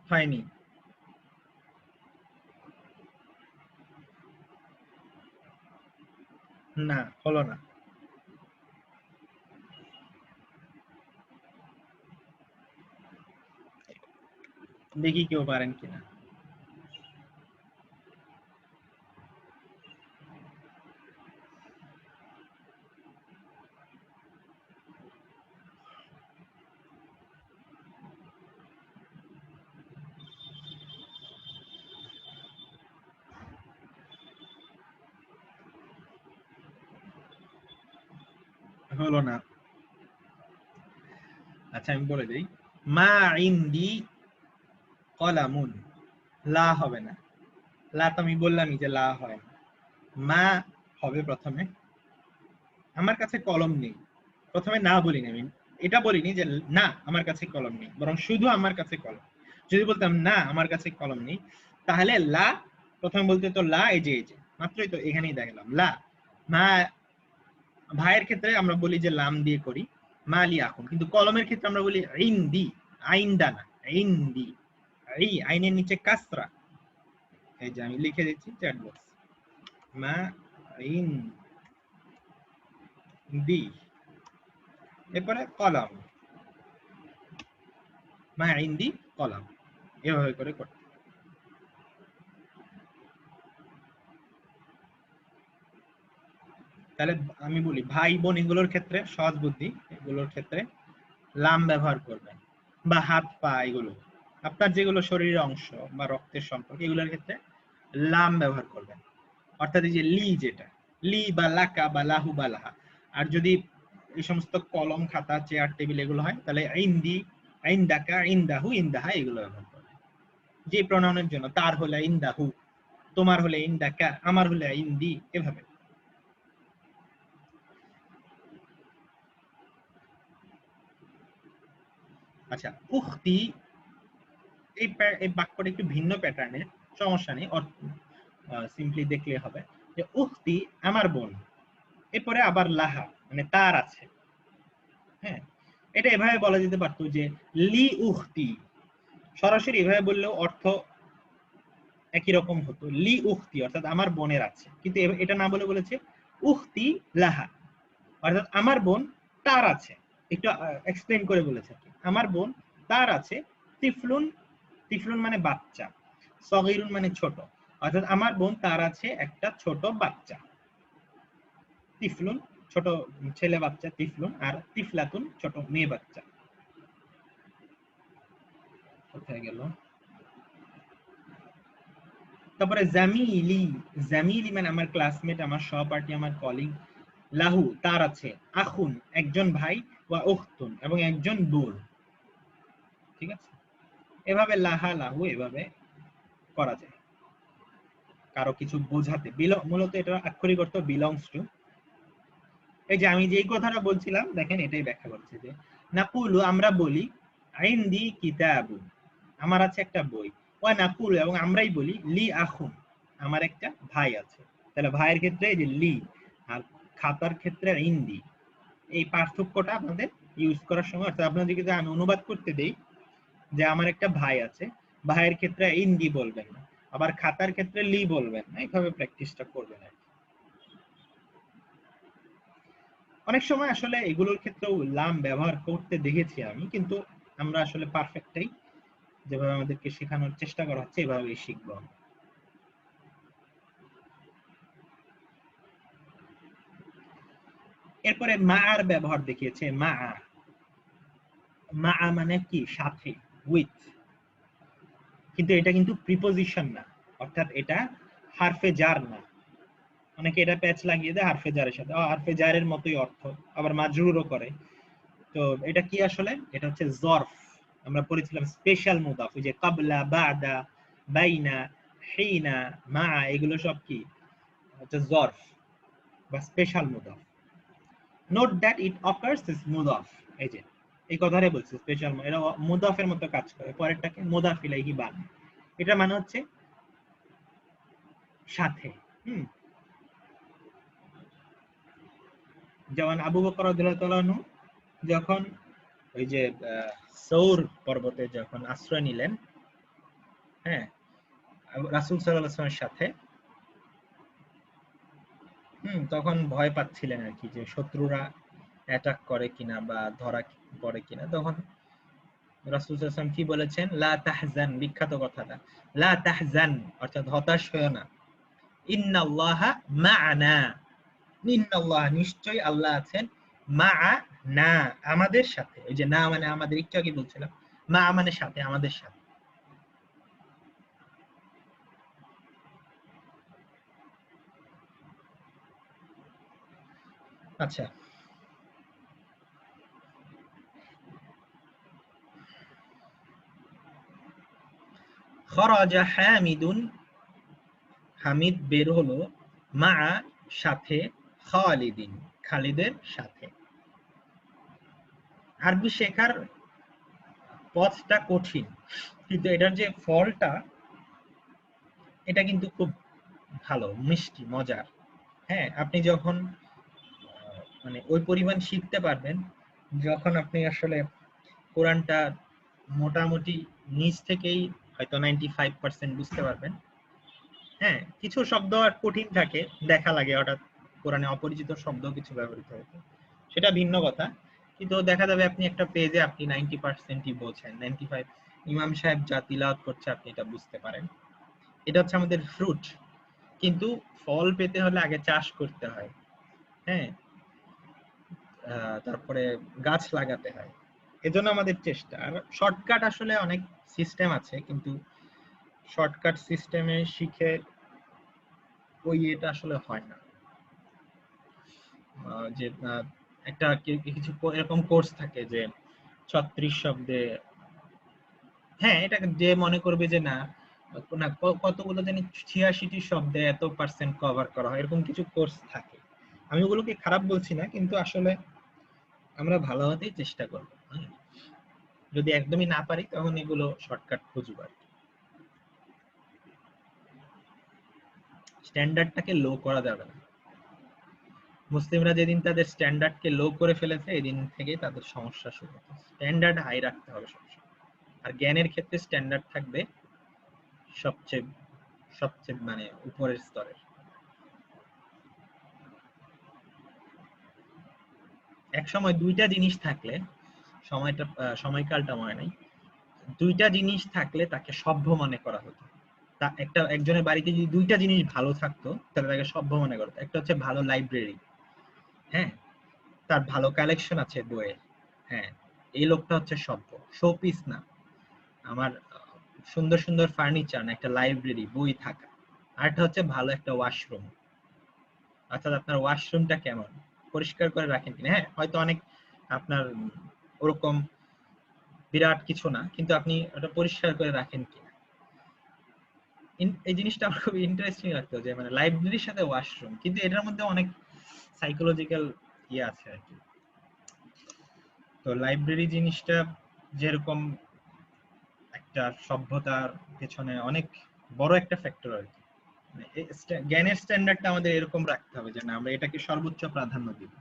হয়নি। না, হলো না। দেখি কেউ পারেন কিনা। হলো না। আচ্ছা আমি বলে দিই, মা ইনদি কলামুন। লা হবে না। লা তো আমি বললামই যে লা হয় না। মা হবে প্রথমে। আমার কাছে কলম নেই। প্রথমে না বলিনি আমি। এটা বলিনি যে না আমার কাছে কলম নেই, বরং শুধু আমার কাছে কলম। যদি বলতাম না আমার কাছে কলম নেই, তাহলে লা প্রথমে বলতে তো লা, এই যে মাত্রই তো এখানেই দেখালাম লা। মা ভাইয়ের ক্ষেত্রে আমরা বলি যে লাম দিয়ে করি, মা লি আখুন। কিন্তু কলমের ক্ষেত্রে আমরা বলি ইনদি, আইনদা না, ইনদি। এই আইনের নিচে কাসরা। এই যে আমি লিখে দিচ্ছি চ্যাট বক্স, মা ইন দি, এরপরে কলম, মা ইনদি কলম, এভাবে করে করতে। তাহলে আমি বলি ভাই বোন এগুলোর ক্ষেত্রে সহজ বুদ্ধি, এগুলোর ক্ষেত্রে লাম ব্যবহার করবেন, বা হাত পা এগুলো আপনার যেগুলো শরীরের অংশ বা রক্তের সম্পর্ক এগুলোর ক্ষেত্রে লাম ব্যবহার করবেন। অর্থাৎ এই যে লি, যেটা লি বা লাকা বা লাহু বা লাহা। আর যদি এই সমস্ত কলম খাতা চেয়ার টেবিল এগুলো হয়, তাহলে ইন্দি, ইন্দাকা, ইন্দাহু, ইন্দাহা এগুলো ব্যবহার করবেন যে প্রণয়নের জন্য। তার হলে ইন্দাহু, তোমার হলে ইন্দাকা, আমার হলে ইন্দি, এভাবে। আচ্ছা, উখতি, এই বাক্যটা একটু ভিন্ন প্যাটার্নের, সমস্যা নেই, সিম্পলি দেখলে হবে যে উখতি আমার বোন, এরপরে আবার লাহা মানে তার আছে। হ্যাঁ, এটা এভাবে বলা যেতে পারতো যে লি উখতি। সরাসরি এভাবে বললেও অর্থ একই রকম হতো, লি উখতি অর্থাৎ আমার বোনের আছে। কিন্তু এটা না বলে বলেছে উখতি লাহা, অর্থাৎ আমার বোন তার আছে। একটু এক্সপ্লেন করে বলেছে আমার বোন তার আছে তিফলুন। তিফলুন মানে বাচ্চা, সগীরুন মানে ছোট, অর্থাৎ আমার বোন তার আছে একটা ছোট বাচ্চা। তিফলুন ছোট ছেলে বাচ্চা তিফলুন, আর তিফলাতুন ছোট মেয়ে বাচ্চা। কোথায় গেল? তারপরে জামিলি, জামিলি মানে আমার ক্লাসমেট, আমার সহপাঠী, আমার কলিগ। লাহু তার আছে, আখুন একজন ভাই, ওয়া উখতুন এবং একজন বোন। ঠিক আছে, এভাবে লাহা লাহু এভাবে করা যায় কারো কিছু বোঝাতে। মূলত এটা আক্ষরিক অর্থ বিলংস টু। এই যে আমি যেই কথাটা বলছিলাম দেখেন এটাই ব্যাখ্যা করছে যে নাকুলু আমরা বলি, আইনদি কিতাবুন আমার আছে একটা বই, ওয়া নাকুলু এবং আমরাই বলি লি আখুন আমার একটা ভাই আছে। তাহলে ভাইয়ের ক্ষেত্রে এই যে লি, আর খাতার ক্ষেত্রে ইন্দি। এই পার্থক্যটা আপনাদের ইউজ করার সময়, অর্থাৎ আপনাদেরকে যদি আমি অনুবাদ করতে দেই যে আমার একটা ভাই আছে, ভাইয়ের ক্ষেত্রে ইন্দি বলবেন না, আবার খাতার ক্ষেত্রে লি বলবেন না, এইভাবে প্র্যাকটিসটা করবেন আর কি। অনেক সময় আসলে এগুলোর ক্ষেত্রেও লাম ব্যবহার করতে দেখেছি আমি, কিন্তু আমরা আসলে পারফেক্টই, যেভাবে আমাদেরকে শেখানোর চেষ্টা করা হচ্ছে এভাবেই শিখবো। এরপরে মা আর ব্যবহার দেখিয়েছে, মা। মা মানে কি সাথে, উইথ, কিন্তু এটা কিন্তু প্রিপোজিশন না, অর্থাৎ এটা হারফে জার না। অনেকে এটা প্যাচ লাগিয়ে দেয় হারফে জারের সাথে, হারফে জারের মতোই অর্থ, আবার মাজরুরও করে। তো এটা কি আসলে, এটা হচ্ছে জরফ। আমরা পড়েছিলাম স্পেশাল মুদাফ, ওই যে কাবলা, বাদা, বাইনা, হিনা, মা, এগুলো সব কি হচ্ছে জরফ বা স্পেশাল মুদাফ। Note that it occurs is মুদাফ। এই যে এই কথাটাই বলছে স্পেশাল, এটা মুদাফের মতো কাজ করে, পরেরটাকে মুদাফ ইলাইহি বানায়। এটা মানে হচ্ছে সাথে। হুম, যেমন আবু বকর রাদিয়াল্লাহু তাআলা আনহু যখন ওই যে সৌর পর্বতে যখন আশ্রয় নিলেন, হ্যাঁ, রাসূল সাল্লাল্লাহু আলাইহি ওয়াসাল্লামের সাথে, তখন ভয় পাচ্ছিলেন আর কি, যে শত্রুরা অ্যাটাক করে কিনা বা ধরা পড়ে কিনা। তখন রাসূল সাল্লাল্লাহু আলাইহি ওয়াসাল্লাম কি বলেছেন, লা তাহজান, বিখ্যাত কথাটা, লা তাহজান অর্থাৎ হতাশ হয়ো না, ইন্নাল্লাহা মা'ানা, ইন্নাল্লাহ নিশ্চয়ই আল্লাহ আছেন, মা'ানা আমাদের সাথে। ওই যে না মানে আমাদের, একটু আগে বলছিলাম মা মানে সাথে, আমাদের সাথে। আচ্ছা, খরাজা হামিদুন, হামিদ বের হলো, মা সাথে, খালিদিন খালিদের সাথে। আরবি শেখার পথটা কঠিন, কিন্তু এটার যে ফলটা, এটা কিন্তু খুব ভালো, মিষ্টি, মজার। হ্যাঁ, আপনি যখন মানে ওই পরিমাণ শিখতে পারবেন, যখন আপনি আসলে কোরআনটা মোটামুটি নিজ থেকেই হয়তো 95% বুঝতে পারবেন। হ্যাঁ, কিছু শব্দ আর কঠিন থাকে, দেখা লাগে হঠাৎ কোরআনে অপরিচিত শব্দ কিছু ব্যবহৃত হয়েছে, সেটা ভিন্ন কথা। কিন্তু দেখা যাবে আপনি একটা পেজে আপনি 90%ই বোঝেন, 95, ইমাম সাহেব যা তিলাওয়াত করছে আপনি এটা বুঝতে পারেন। এটা হচ্ছে আমাদের ফ্রুট। কিন্তু ফল পেতে হলে আগে চাষ করতে হয়। হ্যাঁ, তারপরে গাছ লাগাতে হয়। এজন্য আমাদের চেষ্টা। আর শর্টকাট আসলে অনেক সিস্টেম আছে, কিন্তু শর্টকাট সিস্টেমে শিখে ওই এটা আসলে হয় না। যে একটা কিছু এরকম কোর্স থাকে যে 36 শব্দে, হ্যাঁ, এটা যে মনে করবে যে না, না কতগুলো জানি 86টি শব্দে এত পার্সেন্ট কভার করা হয়, এরকম কিছু কোর্স থাকে। আমি ওগুলোকে খারাপ বলছি না, কিন্তু আসলে আমরা ভালো হতেই চেষ্টা করবো। যদি একদমই না পারি তখন এগুলো শর্টকাট খুঁজবো আর কি। স্ট্যান্ডার্ডটাকে লো করা যাবে না। মুসলিমরা যেদিন তাদের স্ট্যান্ডার্ডকে লো করে ফেলেছে, এদিন থেকেই তাদের সমস্যা শুরু হচ্ছে। স্ট্যান্ডার্ড হাই রাখতে হবে সবসময়। আর জ্ঞানের ক্ষেত্রে স্ট্যান্ডার্ড থাকবে সবচেয়ে সবচেয়ে মানে উপরের স্তরের। এক সময় দুইটা জিনিস থাকলে, সময়কালটা মনে নাই, দুইটা জিনিস থাকলে তাকে সভ্য মনে করা হতো। তা একটা একজনের বাড়িতে যদি দুইটা জিনিস ভালো থাকতো তাহলে তাকে সভ্য মনে করতো। একটা হচ্ছে ভালো লাইব্রেরি, হ্যাঁ, তার ভালো কালেকশন আছে বইয়ের, হ্যাঁ, এই লোকটা হচ্ছে সভ্য। শোপিস না, আমার সুন্দর সুন্দর ফার্নিচার না, একটা লাইব্রেরি, বই থাকা। আরেকটা হচ্ছে ভালো একটা ওয়াশরুম, অর্থাৎ আপনার ওয়াশরুমটা কেমন, পরিষ্কার করে রাখেন কিনা। হ্যাঁ, হয়তো অনেক আপনার ওরকম বিরাট কিছু না, কিন্তু আপনি ওটা পরিষ্কার করে রাখেন কিনা। এই জিনিসটা আমার খুব ইন্টারেস্টিং লাগতো, যে মানে লাইব্রেরির সাথে ওয়াশরুম, কিন্তু এটার মধ্যে অনেক সাইকোলজিক্যাল ইয়ে আছে আর কি। তো লাইব্রেরি জিনিসটা যেরকম একটা সভ্যতার পেছনে অনেক বড় একটা ফ্যাক্টর আর কি। মানে জ্ঞানের স্ট্যান্ডার্ডটা আমাদের এরকম রাখতে হবে যে না, আমরা এটাকে সর্বোচ্চ প্রাধান্য দিব।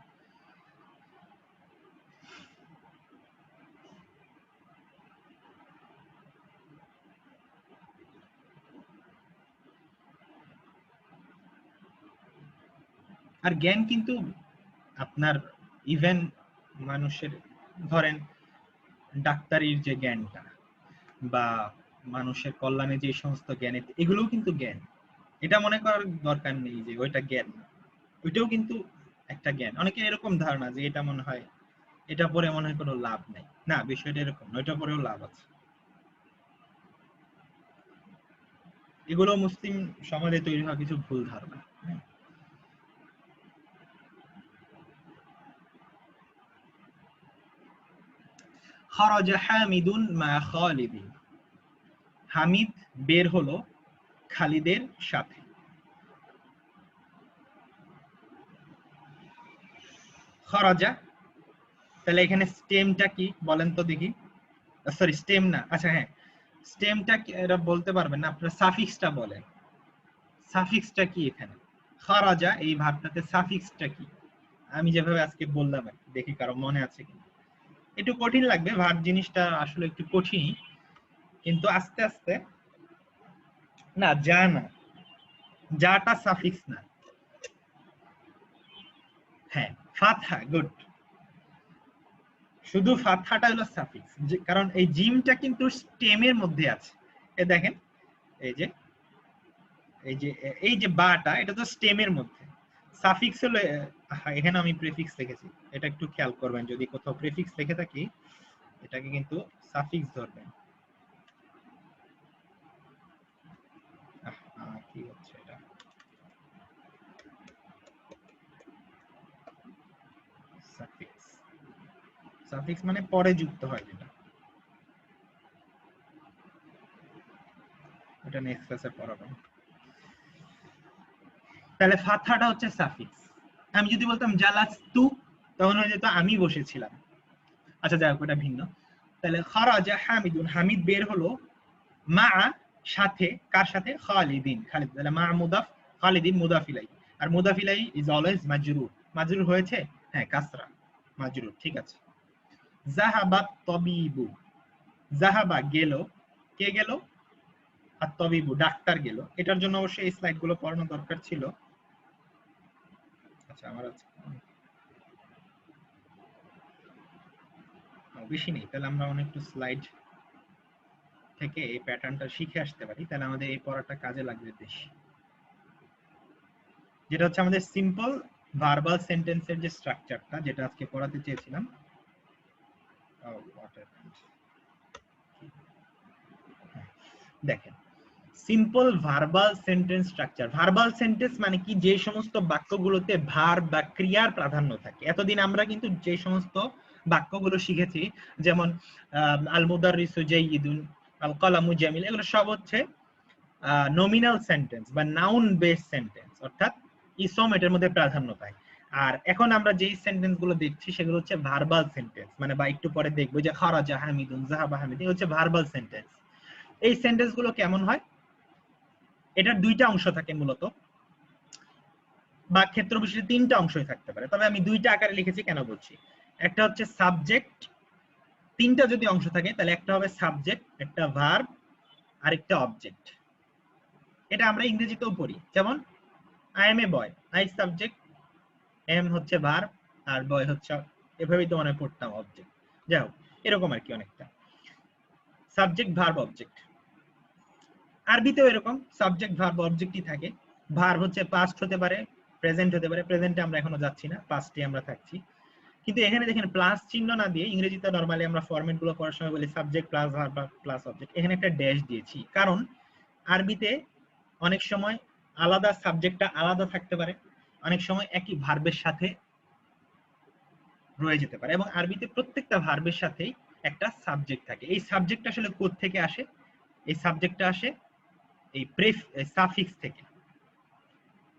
আর জ্ঞান কিন্তু আপনার ইভেন মানুষের, ধরেন ডাক্তারির যে জ্ঞানটা বা মানুষের কল্যাণে যে সমস্ত জ্ঞান, এগুলোও কিন্তু জ্ঞান। এটা মনে করার দরকার নেই যে ওইটা জ্ঞান না, ওইটাও কিন্তু একটা জ্ঞান। অনেকে এরকম ধারণা যে এটা মনে হয় এটা পরে মনে হয় কোনো লাভ নাই, না বিষয়টা এরকম না, এটা পরেও লাভ আছে। এগুলো মুসলিম সমাজে তৈরি হওয়া কিছু ভুল ধারণা। খারাজা হামিদুন মা খালিদিন, হামিদ বের হলো খালিদের সাথে। খারাজা, তাহলে এখানে স্টেমটা কি বলেন তো দেখি, সরি স্টেম না, আচ্ছা হ্যাঁ স্টেমটা কি এটা বলতে পারবেন না আপনারা, সাফিক্সটা বলেন, সাফিক্সটা কি এখানে? খারাজা এই ভার্বটাতে সাফিক্সটা কি? আমি যেভাবে আজকে বললাম দেখি কারো মনে আছে কিনা। একটু কঠিন লাগবে, ভার্ব জিনিসটা আসলে একটু কঠিন, কিন্তু আস্তে আস্তে, না যা না, যাটা সাফিক্স না, হ্যাঁ ফাতহা, গুড, শুধু ফাতহাটা হলো সাফিক্স, কারণ এই জিমটা কিন্তু স্টেমের মধ্যে আছে। এ দেখেন এই যে এই যে এই যে বাটা, এটা তো স্টেমের মধ্যে, সাফিক্স হলো, এখানে আমি প্রিফিক্স লিখেছি, এটা একটু খেয়াল করবেন, যদি কোথাও প্রিফিক্স লিখে থাকি এটাকে কিন্তু সাফিক্স ধরবেন। কি হচ্ছে এটা, সাফিক্স, সাফিক্স মানে পরে যুক্ত হয় যেটা, এটা নেক্সট ক্লাসে পড়াবো। তাহলে ফাতহাটা হচ্ছে সাফিক্স। আমি যদি বলতাম জালাস্তু, তখন হয়ে যেত আমি বসেছিলাম, আচ্ছা যাই হোক ওটা ভিন্ন। তাহলে খারাজা হামিদুন, হামিদ বের হলো, মা সাথে, কার সাথে? খালিদিন, খালিদ, তাহলে মা মুদাফ, খালিদিন মুদাফ ইলাই, আর মুদাফ ইলাই ইজ অলওয়েজ মাজরুর, মাজরুর হয়েছে, হ্যাঁ কাসরা, মাজরুর, ঠিক আছে। জাহাবাত তবিবু, জাহাবা গেল, কে গেল? আর তবিবু ডাক্তার গেল, এটার জন্য অবশ্যই এই স্লাইড গুলো পড়ানো দরকার ছিল। আচ্ছা আমার আছে বেশি নেই, তাহলে আমরা অনেকটু স্লাইড থেকে এই প্যাটার্নটা শিখে আসতে পারি, তাহলে আমাদের এই পড়াটা কাজে লাগবে বেশি। যেটা হচ্ছে আমাদের সিম্পল ভার্বাল সেন্টেন্সের যে স্ট্রাকচারটা, যেটা আজকে পড়াতে চেয়েছিলাম। দেখেন simple verbal sentence structure, verbal sentence মানে কি? যে সমস্ত বাক্যগুলোতে ভার্ব বা ক্রিয়ার প্রাধান্য থাকে। এতদিন আমরা কিন্তু যে সমস্ত বাক্যগুলো শিখেছি, যেমন আল মুদাররিসু জাইয়িদুন, আল কলামু জামিল, এগুলো সব হচ্ছে নমিনাল সেন্টেন্স বা নাউন বেস সেন্টেন্স, অর্থাৎ ইসম এটার মধ্যে প্রাধান্য পায়। আর এখন আমরা যেই সেন্টেন্স গুলো দেখছি সেগুলো হচ্ছে ভার্বাল সেন্টেন্স, মানে বা একটু পরে দেখবো যে খারাজা হামিদুন, যাহাবা হামিদুন, হচ্ছে ভার্বাল সেন্টেন্স। এই সেন্টেন্স গুলো কেমন হয়? এটার দুইটা অংশ থাকে মূলত, বা ক্ষেত্র বিশেষে তিনটা অংশই থাকতে পারে, তবে আমি দুইটা আকারে লিখেছি, কেন বলছি? একটা হচ্ছে সাবজেক্ট, তিনটা যদি অংশ থাকে তাহলে একটা হবে সাবজেক্ট, একটা ভার্ব, আর একটা অবজেক্ট। এটা আমরা ইংরেজিতেও পড়ি, যেমন I am a boy, I subject, am হচ্ছে ভার্ব, আর বয় হচ্ছে, এভাবেই তো মনে পড়তাম অবজেক্ট। যাই হোক এরকম আর কি, অনেকটা সাবজেক্ট ভার্ব অবজেক্ট। আরবিতেও এরকম সাবজেক্ট ভার্ব অবজেক্টই থাকে। ভার্ব হচ্ছে পাস্ট হতে পারে, প্রেজেন্ট হতে পারে, প্রেজেন্টে আমরা এখনো যাচ্ছি না, পাস্টে আমরা থাকছি। কিন্তু এখানে দেখেন প্লাস চিহ্ন না দিয়ে, ইংরেজিতে নরমালি আমরা ফরম্যাট গুলো পড়ার সময় বলি subject plus verb plus object, এখানে একটা ড্যাশ দিয়েছি, কারণ আরবিতে অনেক সময় আলাদা সাবজেক্টটা আলাদা থাকতে পারে, অনেক সময় একই ভার্বের সাথে রয়ে যেতে পারে, এবং আরবিতে প্রত্যেকটা ভার্বের সাথেই একটা সাবজেক্ট থাকে। এই সাবজেক্ট আসলে কোথা থেকে আসে? এই সাবজেক্টটা আসে এই সাফিক্স থেকে।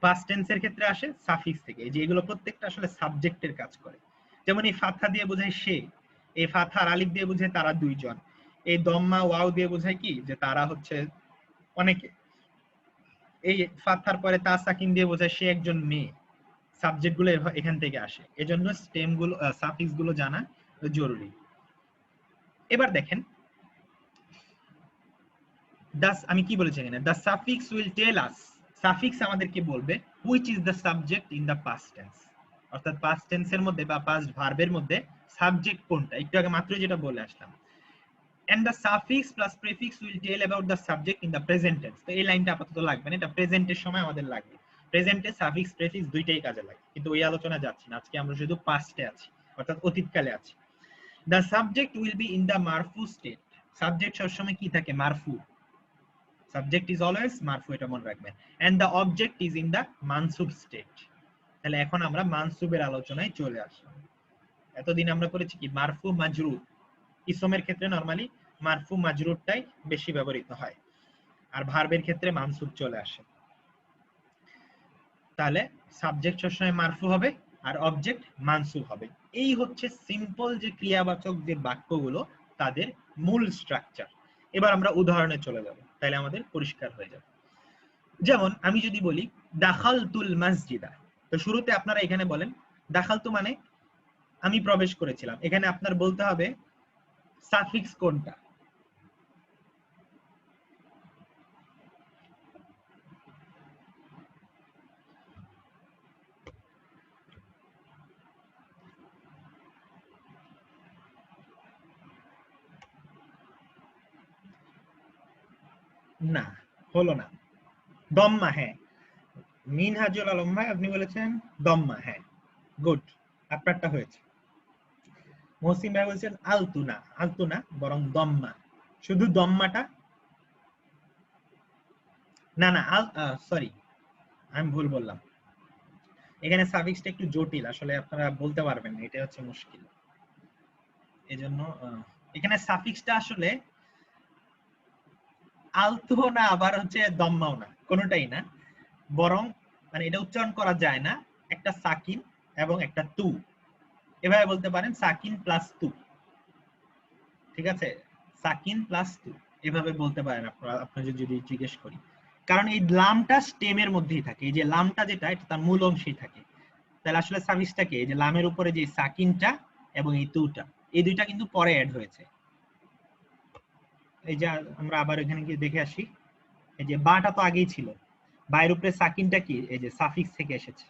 পাস্ট টেন্সের ক্ষেত্রে আসে সাফিক্স থেকে, এই যে এগুলো প্রত্যেকটা আসলে সাবজেক্টের কাজ করে। যেমন এই ফাথা দিয়ে বোঝায় সে, এই ফাথা আর আলিফ দিয়ে বোঝায় তারা দুইজন, এই দম্মা ওয়াও দিয়ে বোঝায় কি? যে তারা হচ্ছে অনেকে, এই ফাথার পরে তা সাকিন দিয়ে বোঝায় সে একজন মেয়ে। সাবজেক্ট গুলো এখান থেকে আসে, এজন্য স্টেম গুলো, সাফিক্স গুলো জানা জরুরি। এবার দেখেন আমি কি বলেছি এখানে, the suffix will tell us, suffix আমাদেরকে বলবে which is the subject in the past tense, অর্থাৎ পাস্ট টেন্সের মধ্যে বা পাস্ট ভার্বের মধ্যে সাবজেক্ট কোনটা, একটু আগে মাত্র যেটা বলে আসলাম। and the suffix plus prefix will tell about the subject in the present tense। তো এই লাইনটা আপাতত লাগবে না, এটা প্রেজেন্টের সময় আমাদের লাগবে। প্রেজেন্টে সাফিক্স প্রেফিক্স দুইটাই কাজে লাগে, কিন্তু ওই আলোচনা যাচ্ছি না, আজকে আমরা শুধু পাস্টে আছি। অর্থাৎ অতীতকালে আছে। The subject will be in the marfu state. Subject সবসময় কি থাকে? মারফু। Subject is always মারফু, এটা মনে রাখবেন। And the object is in the mansub state. তাহলে এখন আমরা মানসুবের আলোচনায় চলে আসলাম। এতদিন আমরা করেছি কি মারফু মাজরুর। ইসমের ক্ষেত্রে নরমালি মারফু মাজরুরটাই বেশি ব্যবহৃত হয়, আর ভার্বের ক্ষেত্রে মানসুব চলে আসে। তাহলে সাবজেক্ট সবসময় মারফু হবে আর অবজেক্ট মানসুব হবে। এই হচ্ছে সিম্পল যে ক্রিয়াবাচক যে বাক্যগুলো তাদের মূল স্ট্রাকচার। এবার আমরা উদাহরণে চলে যাব, তাহলে আমাদের পরিষ্কার হয়ে যাবে। যেমন আমি যদি বলি দাখালতুল মসজিদা, তো শুরুতে আপনারা এখানে বলেন দাখালতু মানে আমি প্রবেশ করেছিলাম। এখানে আপনার বলতে হবে সাফিক্স কোনটা। না, হলো না। দম্মা, হ্যাঁ। মিনহাজুল আলম ভাই আপনি বলেছেন দম্মা, হ্যাঁ, গুড, আপনারটা হয়েছে। মহসিন ভাই বলছেন আলতুনা, আলতুনা বরং দম্মা, শুধু দম্মাটা। না না, সরি, আমি ভুল বললাম। এখানে সাফিক্সটা একটু জটিল, আসলে আপনারা বলতে পারবেন না, এটা হচ্ছে মুশকিল। এজন্য এখানে সাফিক্সটা আসলে আলতু না, আবার হচ্ছে দম্মাও না, কোনোটাই না, বরং মানে এটা উচ্চারণ করা যায় না, একটা সাকিন এবং একটা তু, এভাবে বলতে পারেন সাকিন প্লাস তু। ঠিক আছে, সাকিন প্লাস তু এভাবে বলতে পারেন আপনারা, আপনাদের যদি জিজ্ঞেস করি, কারণ এই লামটা স্টেমের মধ্যেই থাকে, এই যে লামটা যেটা এটা তার মূল অংশেই থাকে। তাহলে আসলে সাফিক্সটা কি, এই যে লামের উপরে যে সাকিনটা এবং এই তুটা, এই দুইটা কিন্তু পরে অ্যাড হয়েছে। এই যে আমরা আবার এখানে গিয়ে দেখে আসি, এই যে বাটা তো আগেই ছিল, বায়ের উপরে সাকিনটা কি এই যে সাফিক্স থেকে এসেছে,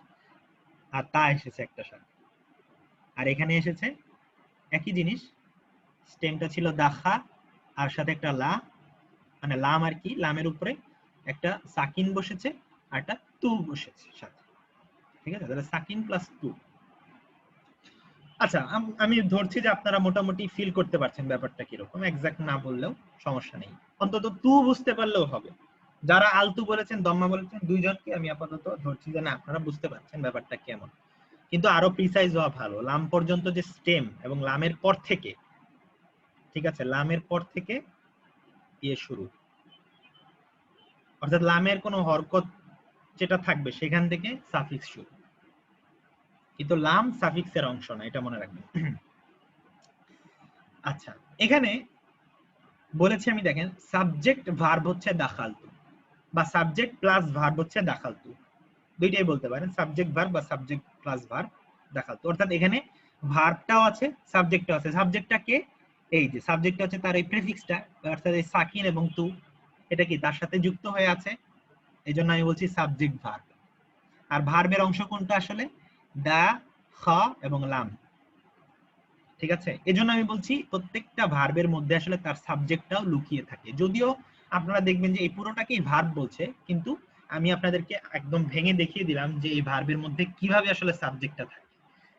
আর তা এসেছে একটা সাথে, আর এখানে এসেছে একই জিনিস, স্টেমটা ছিল দাখা আর সাথে একটা লা, মানে লাম আর কি, লামের উপরে একটা সাকিন বসেছে আর একটা তু বসেছে সাথে। ঠিক আছে, তাহলে সাকিন প্লাস তু। আচ্ছা, আমি ধরছি যে আপনারা মোটামুটি ফিল করতে পারছেন ব্যাপারটা কিরকম, এক্সাক্ট না বললেও সমস্যা নেই, অন্তত তু বুঝতে পারলেও হবে। যারা আলতু বলেছেন দম্মা বলেছেন দুইজনকে আমি আপাতত ধরছি যে না আপনারা বুঝতে পারছেন ব্যাপারটা কেমন। কিন্তু আরো প্রিসাইজ হওয়া ভালো, লাম পর্যন্ত যে স্টেম এবং লামের পর থেকে, ঠিক আছে, লামের পর থেকে ইয়ে শুরু, অর্থাৎ লামের কোনো হরকত যেটা থাকবে সেখান থেকে সাফিক্স শুরু, কিন্তু লাম সাফিক্সের অংশ না, এটা মনে রাখবেন। আচ্ছা, এখানে বলেছি আমি, দেখেন সাবজেক্ট ভার্ব হচ্ছে দাখালতু, বা সাবজেক্ট প্লাস ভার্ব হচ্ছে দাখালতু, দুইটাই বলতে পারেন, সাবজেক্ট ভার্ব বা সাবজেক্ট প্লাস ভার্ব দাখালতু। অর্থাৎ এখানে ভার্বটাও আছে সাবজেক্টটাও আছে। সাবজেক্টটা কে, এই যে সাবজেক্টটা হচ্ছে তার এই প্রিফিক্সটা, অর্থাৎ এই সাকিন এবং তু, এটা কি তার সাথে যুক্ত হয়ে আছে, এই জন্য আমি বলছি সাবজেক্ট ভার্ব। আর ভার্বের অংশ কোনটা আসলে, দা, খ এবং লাম। ঠিক আছে, এজন্য আমি বলছি প্রত্যেকটা ভার্বের মধ্যে আসলে তার সাবজেক্টটাও লুকিয়ে থাকে। যদিও আপনারা দেখবেন যে এই পুরোটাকেই ভার্ব বলছে, কিন্তু আমি আপনাদেরকে একদম ভেঙে দেখিয়ে দিলাম যে এই ভার্বের মধ্যে কিভাবে আসলে সাবজেক্টটা থাকে।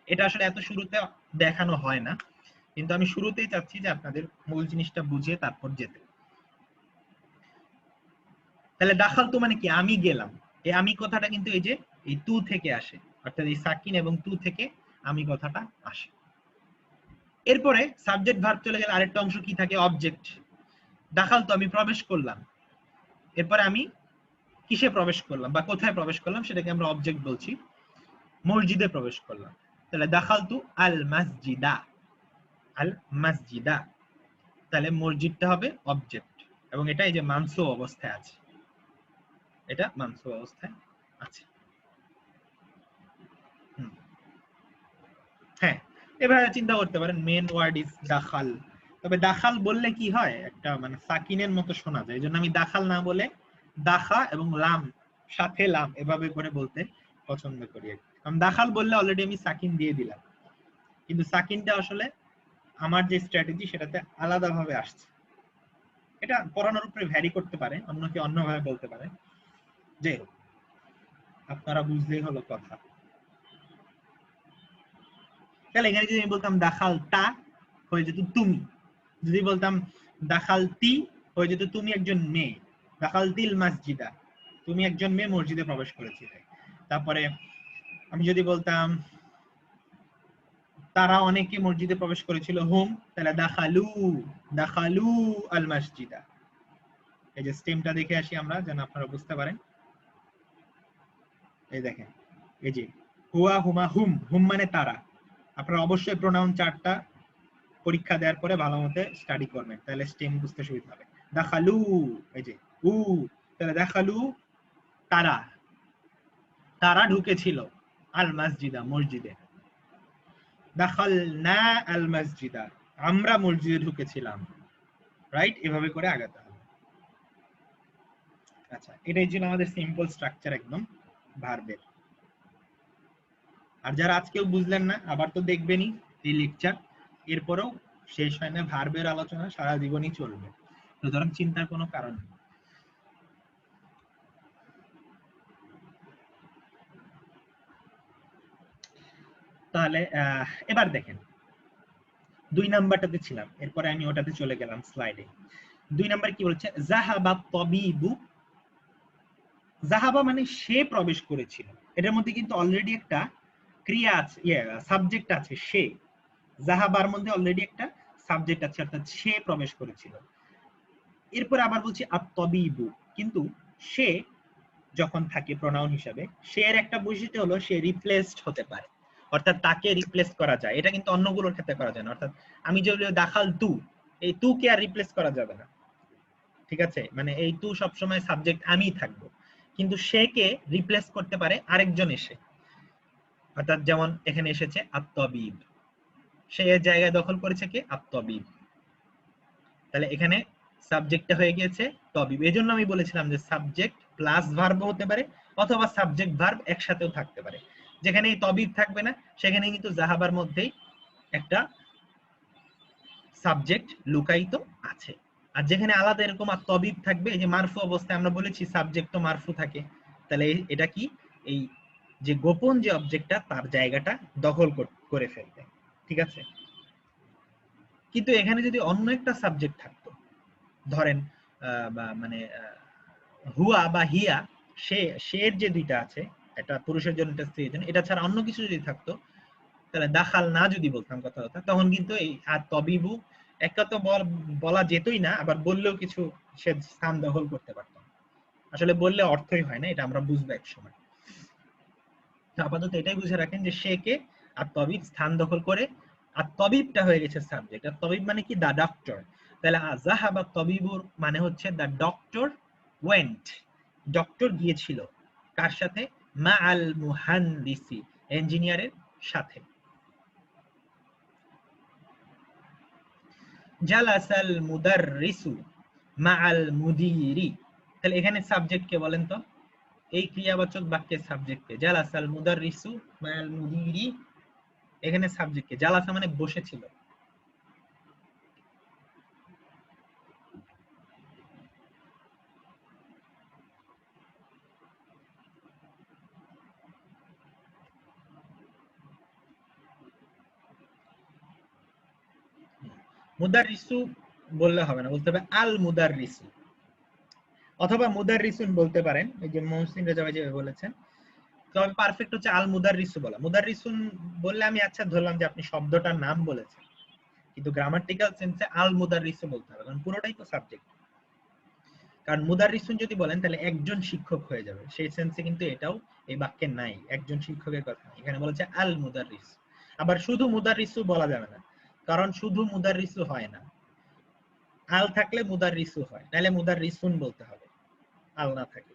এটা আসলে এত শুরুতে দেখানো হয় না, কিন্তু আমি শুরুতেই চাচ্ছি যে আপনাদের মূল জিনিসটা বুঝিয়ে তারপর যেতে। তাহলে দাখাল তো মানে কি, আমি গেলাম, এই আমি কথাটা কিন্তু এই যে এই তু থেকে আসে, অর্থাৎ এই সাকিন এবং তু থেকে আমি কথাটা আসে। এরপরে সাবজেক্ট ভার্ব চলে গেলে আরেকটা অংশ কি থাকে, অবজেক্ট। দাখাল তো আমি প্রবেশ করলাম, এরপরে আমি কিসে প্রবেশ করলাম বা কোথায় প্রবেশ করলাম সেটাকে আমরা অবজেক্ট বলছি। মসজিদে প্রবেশ করলাম, তাহলে দাখাল তু আল মসজিদা, আল মসজিদা, তাহলে মসজিদটা হবে অবজেক্ট, এবং এটা এই যে মানসু অবস্থায় আছে, এটা মানসু অবস্থায় আছে। হ্যাঁ, এভাবে চিন্তা করতে পারেন, মেন ওয়ার্ড ইজ দাখাল। তবে দাখাল বললে কি হয়, একটা মানে সাকিনের মতো শোনা যায়, এই জন্য আমি দাখাল না বলে দাখা এবং লাম, সাথে লাম এভাবে করে বলতে পছন্দ করি। কারণ দাখাল বললে অলরেডি আমি সাকিন দিয়ে দিলাম, কিন্তু সাকিনটা আসলে আমার যে স্ট্র্যাটেজি সেটাতে আলাদাভাবে আসছে। এটা পড়ানোর উপরে ভ্যারি করতে পারে, অন্য কেউ অন্যভাবে বলতে পারে, যে আপনারা বুঝলেই হলো কথা। তাহলে এখানে যদি আমি বলতাম দাখাল তা, হয়ে যেত তুমি। যদি বলতাম দাখাল তি, হয়ে যেত তুমি একজন মেয়ে। দাখাল তিল মসজিদা, তুমি একজন মেয়ে মসজিদে প্রবেশ করেছিলে। তারপরে আমি যদি বলতাম তারা অনেকে মসজিদে প্রবেশ করেছিল, হুম, তাহলে দাখালু, দাখালু আল মসজিদা। এই যে স্টেমটা দেখে আসি আমরা, যেন আপনারা বুঝতে পারেন। এই দেখেন, এই যে হুয়া, হুমা, হুম, হুম মানে তারা। আপনারা অবশ্যই প্রোনাউন চার্টটা পরীক্ষা দেওয়ার পরে ভালো মতো স্টাডি করবেন, তাহলে স্টেম বুঝতে সুবিধা হবে। দাখালু, এই যে উ, তাহলে দাখালু তারা, তারা ঢুকেছিল আল মসজিদা মসজিদে। দাখালনা আল মসজিদা, আমরা মসজিদে ঢুকেছিলাম। রাইট, এভাবে করে আগাতে হবে। আচ্ছা, এটাই ছিল আমাদের সিম্পল স্ট্রাকচার একদম ভার্বের। আর যারা আজকেও বুঝলেন না, আবার তো দেখবেনই এই লেকচার, এরপরেও শেষ হয় না, ভার্বের আলোচনা সারা জীবনই চলবে, সুতরাং চিন্তার কোনো কারণ নেই। তাহলে এবার দেখেন 2 নাম্বারটাতে ছিলাম, এরপরে আমি ওটাতে চলে গেলাম স্লাইডে। 2 নাম্বার কি বলছে, জাহাবা তাবিবু, জাহাবা মানে সে প্রবেশ করেছিল। এটার মধ্যে কিন্তু অলরেডি একটা ক্রিয়া আছে, সাবজেক্ট আছে, সে। জাহাবার মধ্যে অলরেডি একটা সাবজেক্ট আছে, অর্থাৎ সে প্রবেশ করেছিল। এরপর আবার বলছি আত-তাবিবু, কিন্তু সে যখন থাকে প্রোনাউন হিসাবে, সে এর একটা বৈশিষ্ট্য হলো সে রিপ্লেসড হতে পারে, অর্থাৎ তাকে রিপ্লেস করা যায়। এটা কিন্তু অন্যগুলোর ক্ষেত্রে করা যায় না। অর্থাৎ আমি যদি দাখাল তু, এই তু কে আর রিপ্লেস করা যাবে না, ঠিক আছে? মানে এই তু সবসময় সাবজেক্ট আমিই থাকবো, কিন্তু সে কে রিপ্লেস করতে পারে আরেকজন এসে। অর্থাৎ যেমন এখানে এসেছে আত-তাবিব, সে এর জায়গায় দখল করেছে কে? আত-তাবিব। তাহলে এখানে সাবজেক্টটা হয়ে গিয়েছে তবিব। এজন্য আমি বলেছিলাম যে সাবজেক্ট প্লাস ভার্ব হতে পারে, অথবা সাবজেক্ট ভার্ব একসাথেও থাকতে পারে। যেখানে এই তবিব থাকবে না, সেখানে কিন্তু জাহাবার মধ্যেই একটা সাবজেক্ট লুকায়িত আছে। আর যেখানে আলাদা এরকম আর তবিব থাকবে, এই যে মারফু অবস্থায় আমরা বলেছি সাবজেক্ট তো মারফু থাকে, তাহলে এটা কি, এই যে গোপন যে অবজেক্টটা তার জায়গাটা দখল করে ফেলবে, ঠিক আছে? কিন্তু এখানে যদি অন্য একটা সাবজেক্ট থাকতো, ধরেন মানে হুয়া বা হিয়া, সে, শের যে দুইটা আছে, একটা পুরুষের জন্য একটা স্ত্রীর জন্য, এটা ছাড়া অন্য কিছু যদি থাকতো, তাহলে দাখাল না যদি বলতাম কথা, তখন কিন্তু এই আর তবিবু একটা তো বলা যেতই না, আবার বললেও কিছু সে স্থান দখল করতে পারতাম। আসলে বললে অর্থই হয় না, এটা আমরা বুঝবো এক সময়। আপাতত এটাই বুঝে রাখেন যে সে কে আর তবিব স্থান দখল করে, আর তবিবটা হয়ে গেছে সাবজেক্ট। আর তবিব মানে কি? দা ডক্টর। তাহলে জাহাবা তবিবুর মানে হচ্ছে দা ডক্টর ওয়েন্ট, ডক্টর গিয়েছিল কার সাথে? মা আল মুহান্দিসি, ইঞ্জিনিয়ারের সাথে। জালাসাল মুদাররিসু মা আল মুদিরি, তাহলে এখানে সাবজেক্ট কে বলেন তো? এই ক্রিয়াবাচক বাক্যের সাবজেক্ট কে? জালাসাল মুদাররিসু মা আল মুদিরি, এখানে সাবজেক্ট কে? জালাসা মানে বসেছিল। মুদাররিসু বললে হবে না, বলতে হবে আল মুদাররিসু, অথবা মুদাররিসুন বলতে পারেন, এই যে মহসিন রেজা ভাই যেভাবে বলেছেন। তবে পারফেক্ট হচ্ছে আল মুদাররিসু বলা। মুদাররিসুন বললে আমি আচ্ছা ধরলাম যে আপনি শব্দটার নাম বলেছেন, কিন্তু গ্রামাটিক্যাল সেন্সে আল মুদাররিসু বলতে হবে, কারণ পুরোটাই তো সাবজেক্ট। কারণ মুদাররিসুন যদি বলেন তাহলে একজন শিক্ষক হয়ে যাবে, সেই সেন্সে কিন্তু এটাও এই বাক্যে নাই, একজন শিক্ষকের কথা নাই, এখানে বলেছে আল মুদাররিস। আবার শুধু মুদাররিসু বলা যাবে না, কারণ শুধু মুদাররিসু হয় না, আল থাকলে মুদাররিসু হয়, তাহলে মুদাররিসুন বলতে হবে আল না থাকে।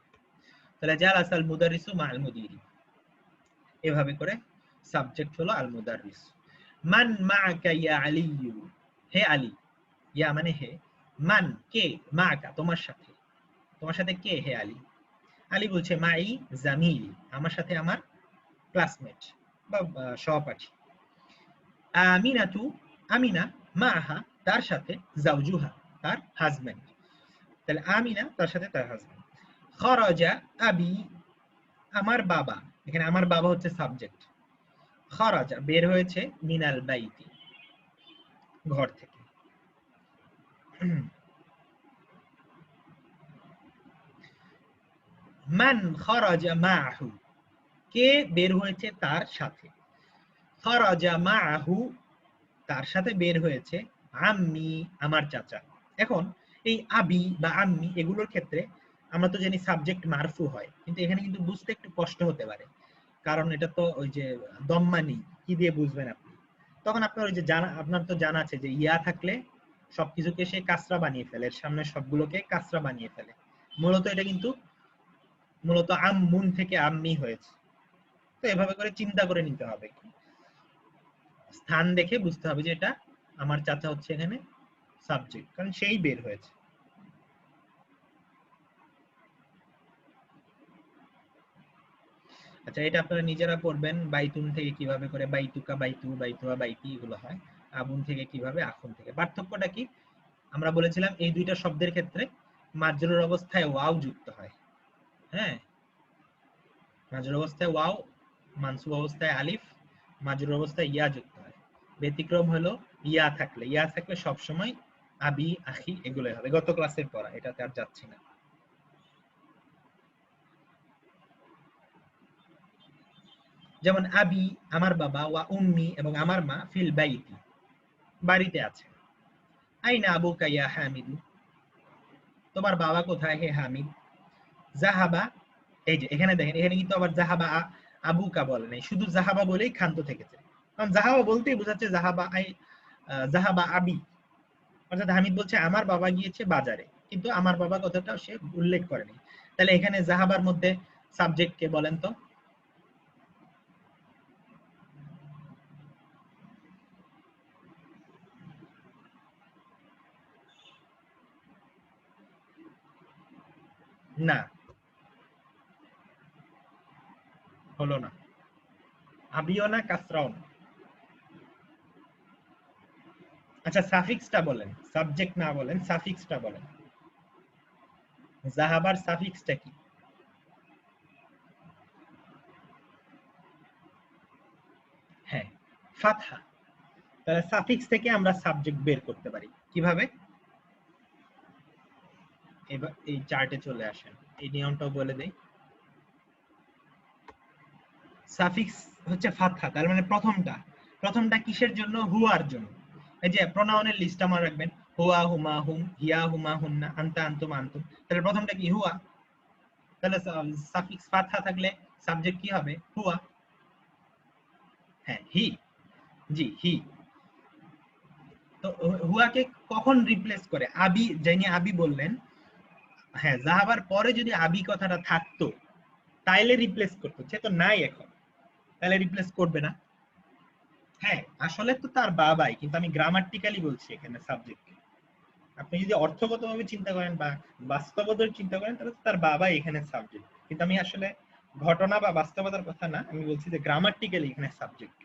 তাহলে জালাসাল মুদাররিসু মা আল মুদিরি, এভাবে করে সাবজেক্ট হলো আল মুদাররিস। মান মাআকা ইয়া আলিয়্যু, হে আলী, ইয়া মানে হে, মান কে, মাআকা তোমার সাথে, তোমার সাথে কে? হে আলী। আলী বলছে মাই জামিল, আমার সাথে আমার ক্লাসমেট বা সহপাঠী। আমিনাতু, আমিনা, মাআহা তার সাথে, জাওজুহা তার হাজবেন্ড। তাহলে আমিনা তার সাথে তার হাজবেন্ড। খরাজা আবি, আমার বাবা, এখানে আমার বাবা হচ্ছে সাবজেক্ট। খারাজা বের হয়েছে, মিনাল বাইতি ঘর থেকে। মান খারাজা মাহু কে বের হয়েছে তার সাথে। খারাজা মাহু তার সাথে বের হয়েছে আম্মি আমার চাচা। এখন এই আবি বা আম্মি এগুলোর ক্ষেত্রে আমরা তো জানি সাবজেক্ট মারফু হয়, কিন্তু এখানে কিন্তু বুঝতে একটু কষ্ট হতে পারে, কারণ এটা তো ওই যে দম্মানি, কি দিয়ে বুঝবেন আপনি? তখন আপনার ওই যে জানা, আপনার তো জানা আছে যে ইয়া থাকলে সবকিছুকে সে কাসরা বানিয়ে ফেলে, এর সামনে সবগুলোকে কাসরা বানিয়ে ফেলে। মূলত এটা কিন্তু মূলত আমমুন থেকে আম্মি হয়েছে। তো এভাবে করে চিন্তা করে নিতে হবে, স্থান দেখে বুঝতে হবে যে এটা আমার চাচা হচ্ছে এখানে সাবজেক্ট, কারণ সেই বের হয়েছে। আচ্ছা, এটা আপনারা নিজেরা পড়বেন বাইতুন থেকে কিভাবে করে বাইতুকা বাইতু বাইতুয়া বাইতি এগুলো হয়, আবুন থেকে কিভাবে, আখুন থেকে। পার্থক্যটা কি? আমরা বলেছিলাম এই দুইটা শব্দের ক্ষেত্রে মাজরুর অবস্থায় ওয়াও যুক্ত হয়। হ্যাঁ, মাজরুর অবস্থায় ওয়াও, মানসুব অবস্থায় আলিফ, মাজরুর অবস্থায় ইয়া যুক্ত হয়। ব্যতিক্রম হলো ইয়া থাকলে সবসময় আবি আখি এগুলোই হবে। গত ক্লাসের পড়া, এটাতে আর যাচ্ছি না। যেমন আবি আমার বাবা, ওয়া উম্মি এবং আমার মা, ফিল বাইতি বাড়িতে আছে। আইনা আবুকা ইয়া হামিদু তোমার বাবা কোথায় হে হামিদ। জাহাবা, এই যে এখানে দেখেন, এখানে কিন্তু আবার জাহাবা আবুকা বলে নাই, শুধু জাহাবা বলেই ক্ষান্ত থেকেছে। কারণ জাহাবা বলতেই বোঝাচ্ছে জাহাবা আই, জাহাবা আবি, অর্থাৎ হামিদ বলছে আমার বাবা গিয়েছে বাজারে, কিন্তু আমার বাবা কথাটা সে উল্লেখ করেনি। তাহলে এখানে জাহাবার মধ্যে সাবজেক্ট কে বলেন তো? না, হলো না। আবিও না, কাসরাও না। আচ্ছা, সাফিক্সটা বলেন, সাবজেক্ট না বলেন, সাফিক্সটা বলেন। জাহাবার সাফিক্সটা কি? হ্যাঁ, ফাতহা। তাহলে সাফিক্স থেকে আমরা সাবজেক্ট বের করতে পারি কিভাবে? এবার এই চার্টে চলে আসেন, এই নিয়মটাও বলে দেই। সাফিক্স হচ্ছে ফাতহা, তার মানে প্রথমটা, প্রথমটা কিসের জন্য? হুয়ার জন্য। এই যে প্রোনাউনের লিস্ট আমার রাখবেন, হুয়া হুমা হুম, হিয়া হুমা হুন্না, আনতা আনতুম আনতুম। তাহলে প্রথমটা কি? হুয়া। তাহলে সাফিক্স ফাতহা থাকলে সাবজেক্ট কি হবে? হুয়া। হ্যাঁ, হি। জি, হি। তো হুয়াকে কখন রিপ্লেস করে? আবি, যিনি আবি বললেন, হ্যাঁ, জাহাবার পরে যদি আবি কথাটা থাকতো তাইলে রিপ্লেস করতো, সে তো নাই এখন, তাহলে রিপ্লেস করবে না। হ্যাঁ, আসলে তো তার বাবাই, কিন্তু আমি গ্রামাটিক্যালি বলছি এখানে সাবজেক্ট। আপনি যদি অর্থগতভাবে চিন্তা করেন বা বাস্তবতার চিন্তা করেন, তাহলে তো তার বাবাই এখানে সাবজেক্ট, কিন্তু আমি আসলে ঘটনা বা বাস্তবতার কথা না, আমি বলছি যে গ্রামাটিক্যালি এখানে সাবজেক্ট।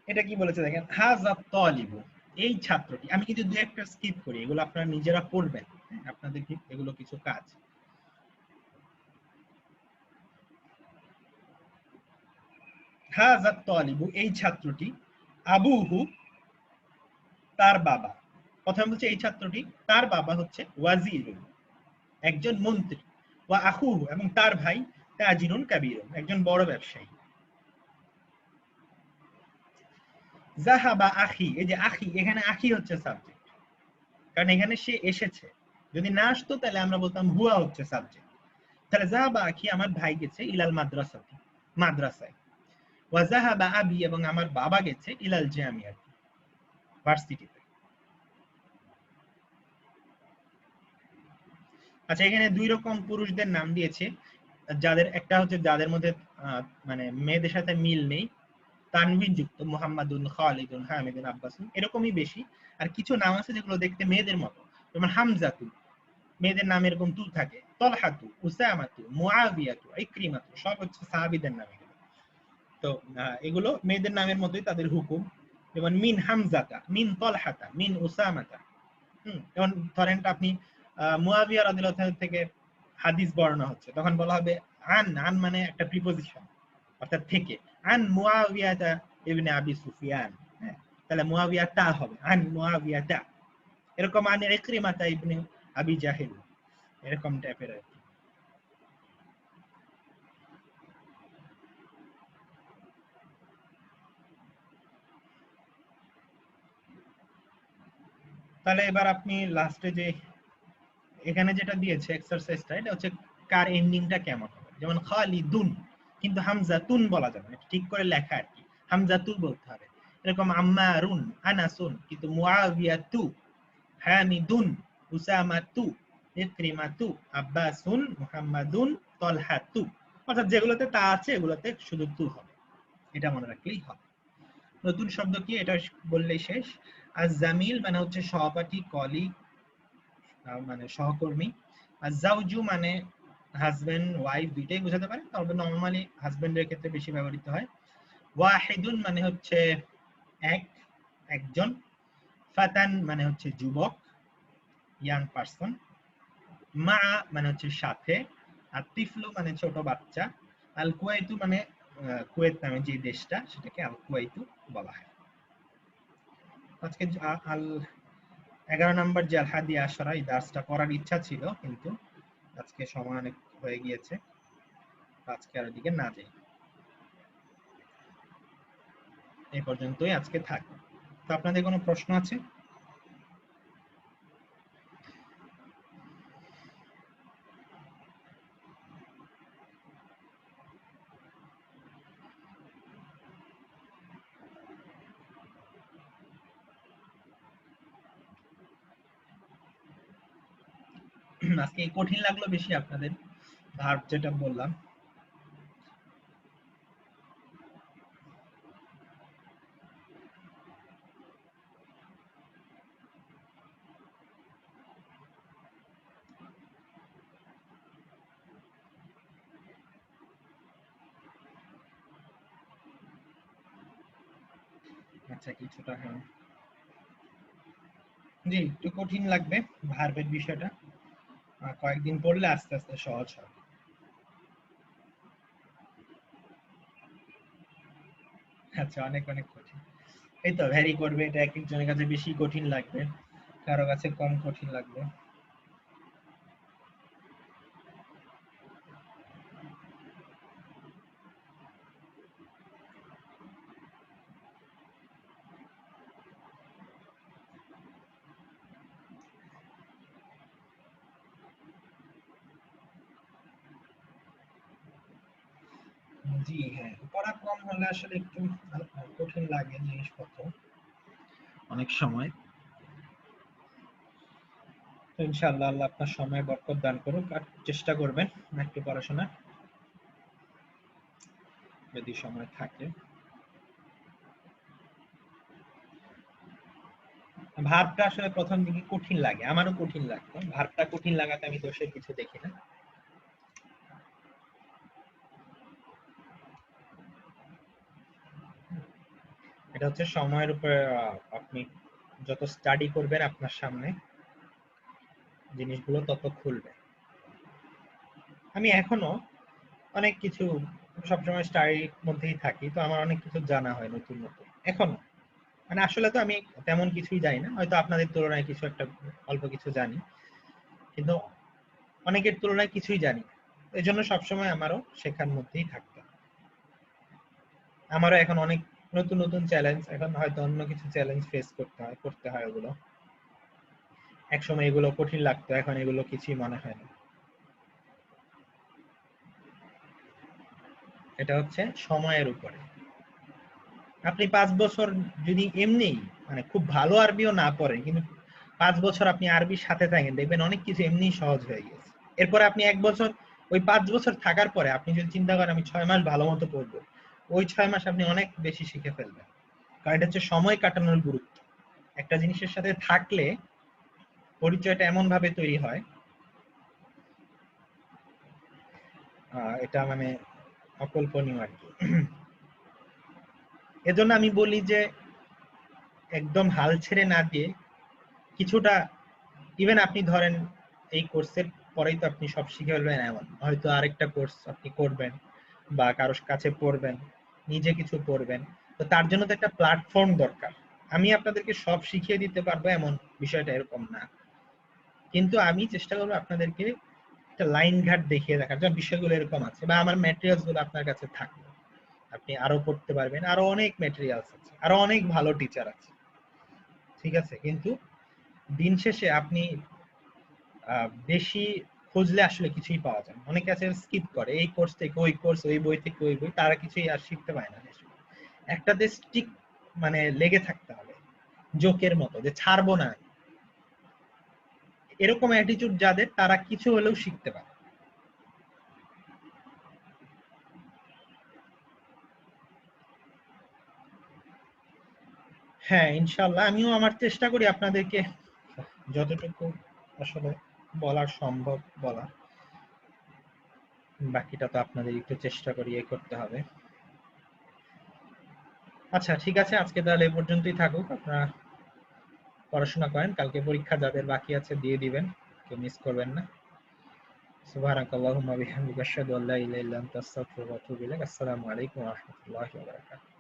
এটা কি বলেছে দেখেন, হাযা তালিবু এই ছাত্রটি। আমি কিন্তু দু একটা স্কিপ করি, এগুলো আপনারা নিজেরা পড়বেন। হ্যাঁ, আপনাদের এগুলো কিছু কাজ। হাযা তালিবু এই ছাত্রটি, আবুহু তার বাবা। প্রথমে বলছে এই ছাত্রটি, তার বাবা হচ্ছে ওয়াজিরুন একজন মন্ত্রী, ওয়া আখুহু এবং তার ভাই তাজিরুন কাবীরুন একজন বড় ব্যবসায়ী। জাহাবা আখি, এই যে আখি, এখানে আখি হচ্ছে সাবজেক্ট, কারণ এখানে সে এসেছে। যদি না আসতো তাহলে আমরা বলতাম হুয়া হচ্ছে সাবজেক্ট। তাহলে জাহাবা আখি আমার ভাই গেছে ইলাল মাদ্রাসাতে মাদ্রাসায়। ওয়া জাহাবা আবি এবং আমার বাবা গেছে ইলাল জামিয়াত ভার্সিটিতে। আচ্ছা, এখানে দুই রকম পুরুষদের নাম দিয়েছে, যাদের একটা হচ্ছে যাদের মধ্যে মানে মেয়েদের সাথে মিল নেই, তানবিন যুক্ত, মুহাম্মাদুন, খালিদুন, হামিদুন, আব্বাসুন এরকমই বেশি। আর কিছু নাম আছে যেগুলো দেখতে মেয়েদের মতো, যেমন হামজাতু, মেয়েদের নাম এরকম তু থাকে, তলহাতু, উসামাতু, মুআবিয়াতু, ইকরিমাতু, সব হচ্ছে সাহাবীদের নাম এগুলো। তো এগুলো মেয়েদের নামের মতোই তাদের হুকুম। যেমন মিন হামজাতা, মিন তলহাতা, মিন উসামাতা, যেমন ধরেন আপনি মুয়াবিয়া রাদিয়াল্লাহু তাআলা থেকে হাদিস বর্ণনা হচ্ছে, তখন বলা হবে আন। আন মানে একটা প্রিপজিশন, অর্থাৎ থেকে। আন মুয়াবিয়াতা ইবনে আবি সুফিয়ান, হ্যাঁ, তাহলে মুয়াবিয়াতা হবে আন মুয়াবিয়াতা। এরকম আন ইকরিমাতা ইবনে আবি জাহিল, এরকম টাইপের আর কি। তাহলে এবার আপনি লাস্টে যে এখানে যেটা দিয়েছে এক্সারসাইজটা, এটা হচ্ছে কার এন্ডিংটা কেমন হবে। যেমন খালিদুন, কিন্তু হামজাতুন বলা যাবে না, ঠিক করে লেখা আর কি, হামজাতু বলতে হবে। এরকম আম্মারুন, আনাসুন, কিন্তু মুআবিয়াতু, হামিদুন, উসামাতু, ইকরিমাতু, আব্বাসুন, মুহাম্মাদুন, তলহাতু। অর্থাৎ যেগুলোতে তা আছে এগুলোতে শুধু তু হবে, এটা মনে রাখলেই হবে। নতুন শব্দ কি এটা বললেই শেষ। আর জামিল মানে হচ্ছে সহপাঠী, কলিগ, মানে সহকর্মী। আর জাউজু মানে হাজবেন্ড ওয়াইফ দুইটাই বোঝাতে পারে, তবে নরমালি হাজবেন্ডের ক্ষেত্রে বেশি ব্যবহৃত হয়। ওয়াহিদুন মানে হচ্ছে এক, একজন। ফাতান মানে হচ্ছে যুবক, ইয়াং পারসন। মা মানে হচ্ছে সাথে। আর তিফলু মানে ছোট বাচ্চা। আল কুয়াইতু মানে কুয়েত নামে যে দেশটা, সেটাকে আল কুয়াইতু বলা হয়। আজকে আল 11 নম্বর যে আল হাদি আশরা, এই দার্সটা করার ইচ্ছা ছিল, কিন্তু আজকে সময় অনেক হয়ে গিয়েছে, আজকে আর ওদিকে না যাই। এই পর্যন্তই আজকে থাক। তো আপনাদের কোনো প্রশ্ন আছে? আজকে কঠিন লাগলো বেশি আপনাদের ভার্ব যেটা বললাম? আচ্ছা, কিছুটা হ্যাঁ, জি একটু কঠিন লাগবে ভার্বের বিষয়টা, কয়েকদিন পড়লে আস্তে আস্তে সহজ হবে। আচ্ছা, অনেক অনেক কঠিন। এই তো ভ্যারি করবে, এটা এক একজনের কাছে বেশি কঠিন লাগবে, কারো কাছে কম কঠিন লাগবে। জি হ্যাঁ, পড়া কম হলে আসলে একটু কঠিন লাগে জিনিসপত্র অনেক সময়। তো ইনশাআল্লাহ আল্লাহ আপনার সময় বরকত দান করুক, আর চেষ্টা করবেন একটু পড়াশোনা যদি সময় থাকে। ভার্বটা আসলে প্রথম দিকে কঠিন লাগে, আমারও কঠিন লাগতো। ভার্বটা কঠিন লাগাতে আমি দোষের কিছু দেখি না। এটা হচ্ছে সময়ের উপরে, আপনি যত স্টাডি করবেন আপনার সামনে জিনিসগুলো তত খুলবে। আমি এখনো অনেক কিছু সবসময় স্টাডির মধ্যেই থাকি, তো আমার অনেক কিছু জানা হয় নতুন নতুন এখনো। মানে আসলে তো আমি তেমন কিছুই জানি না, হয়তো আপনাদের তুলনায় কিছু একটা অল্প কিছু জানি, কিন্তু অনেকের তুলনায় কিছুই জানি না। এই জন্য সবসময় আমারও শেখার মধ্যেই থাকতে হয়। আমারও এখন অনেক নতুন নতুন চ্যালেঞ্জ, এখন হয়তো অন্য কিছু চ্যালেঞ্জ ফেস করতে হয়, করতে হয় ওগুলো। একসময় এগুলো কঠিন লাগতো, এখন এগুলো কিছুই মনে হয় না। এটা হচ্ছে সময়ের উপরে। আপনি 5 বছর যদি এমনি মানে খুব ভালো আরবিও না পড়েন, কিন্তু 5 বছর আপনি আরবির সাথে থাকেন, দেখবেন অনেক কিছু এমনি সহজ হয়ে গেছে। এরপরে আপনি 1 বছর, ওই 5 বছর থাকার পরে আপনি যদি চিন্তা করেন আমি 6 মাস ভালো মতো পড়বো, ওই 6 মাস আপনি অনেক বেশি শিখে ফেলবেন। কারণ এটা হচ্ছে সময় কাটানোর গুরুত্ব। একটা জিনিসের সাথে থাকলে পরিচয়টা এমন ভাবে তৈরি হয়, এটা মানে অকল্পনীয় আর কি। এজন্য আমি বলি যে একদম হাল ছেড়ে না দিয়ে কিছুটা ইভেন আপনি ধরেন এই কোর্সের পরেই তো আপনি সব শিখে ফেলবেন এমন, হয়তো আরেকটা কোর্স আপনি করবেন বা কারোর কাছে পড়বেন, নিজে কিছু পড়বেন। তো তার জন্য তো একটা প্ল্যাটফর্ম দরকার। আমি আপনাদেরকে সব শিখিয়ে দিতে পারবো এমন বিষয়টা এরকম না, কিন্তু আমি চেষ্টা করবো আপনাদেরকে একটা লাইন ঘাট দেখিয়ে দেখার, যে বিষয়গুলো এরকম আছে বা আমার ম্যাটেরিয়ালস গুলো আপনার কাছে থাকবে, আপনি আরো পড়তে পারবেন, আরো অনেক ম্যাটেরিয়ালস আছে, আরো অনেক ভালো টিচার আছে, ঠিক আছে। কিন্তু দিন শেষে আপনি বেশি খুঁজলে আসলে কিছুই পাওয়া যায় না। অনেকে আছে স্কিপ করে, এই কোর্স থেকে ওই কোর্স, ওই বই থেকে ওই বই, তারা কিছুই আর শিখতে পায় না। একটাতে স্টিক মানে লেগে থাকতে হবে, জোকের মতো, যে ছাড়বো না, এরকম অ্যাটিটিউড যাদের, তারা কিছু হলেও শিখতে পারে। হ্যাঁ, ইনশাল্লাহ আমিও আমার চেষ্টা করি আপনাদেরকে যতটুকু আসলে বলার সম্ভব বলা, বাকিটা তো আপনাদের একটু চেষ্টা করি এ করতে হবে। আচ্ছা ঠিক আছে, আজকে তাহলে এই পর্যন্তই থাকুক। আপনারা পড়াশোনা করেন, কালকে পরীক্ষা যাদের বাকি আছে দিয়ে দিবেন, কেউ মিস করবেন না। সুবহানাকাল্লাহুম্মা বিহামদিকা আশহাদু আল্লা ইলাহা ইল্লা আনতা আস্তাগফিরুকা ওয়া আতুবু ইলাইক। আসসালামু আলাইকুম ওয়া রাহমাতুল্লাহি ওয়া বারাকাতুহু।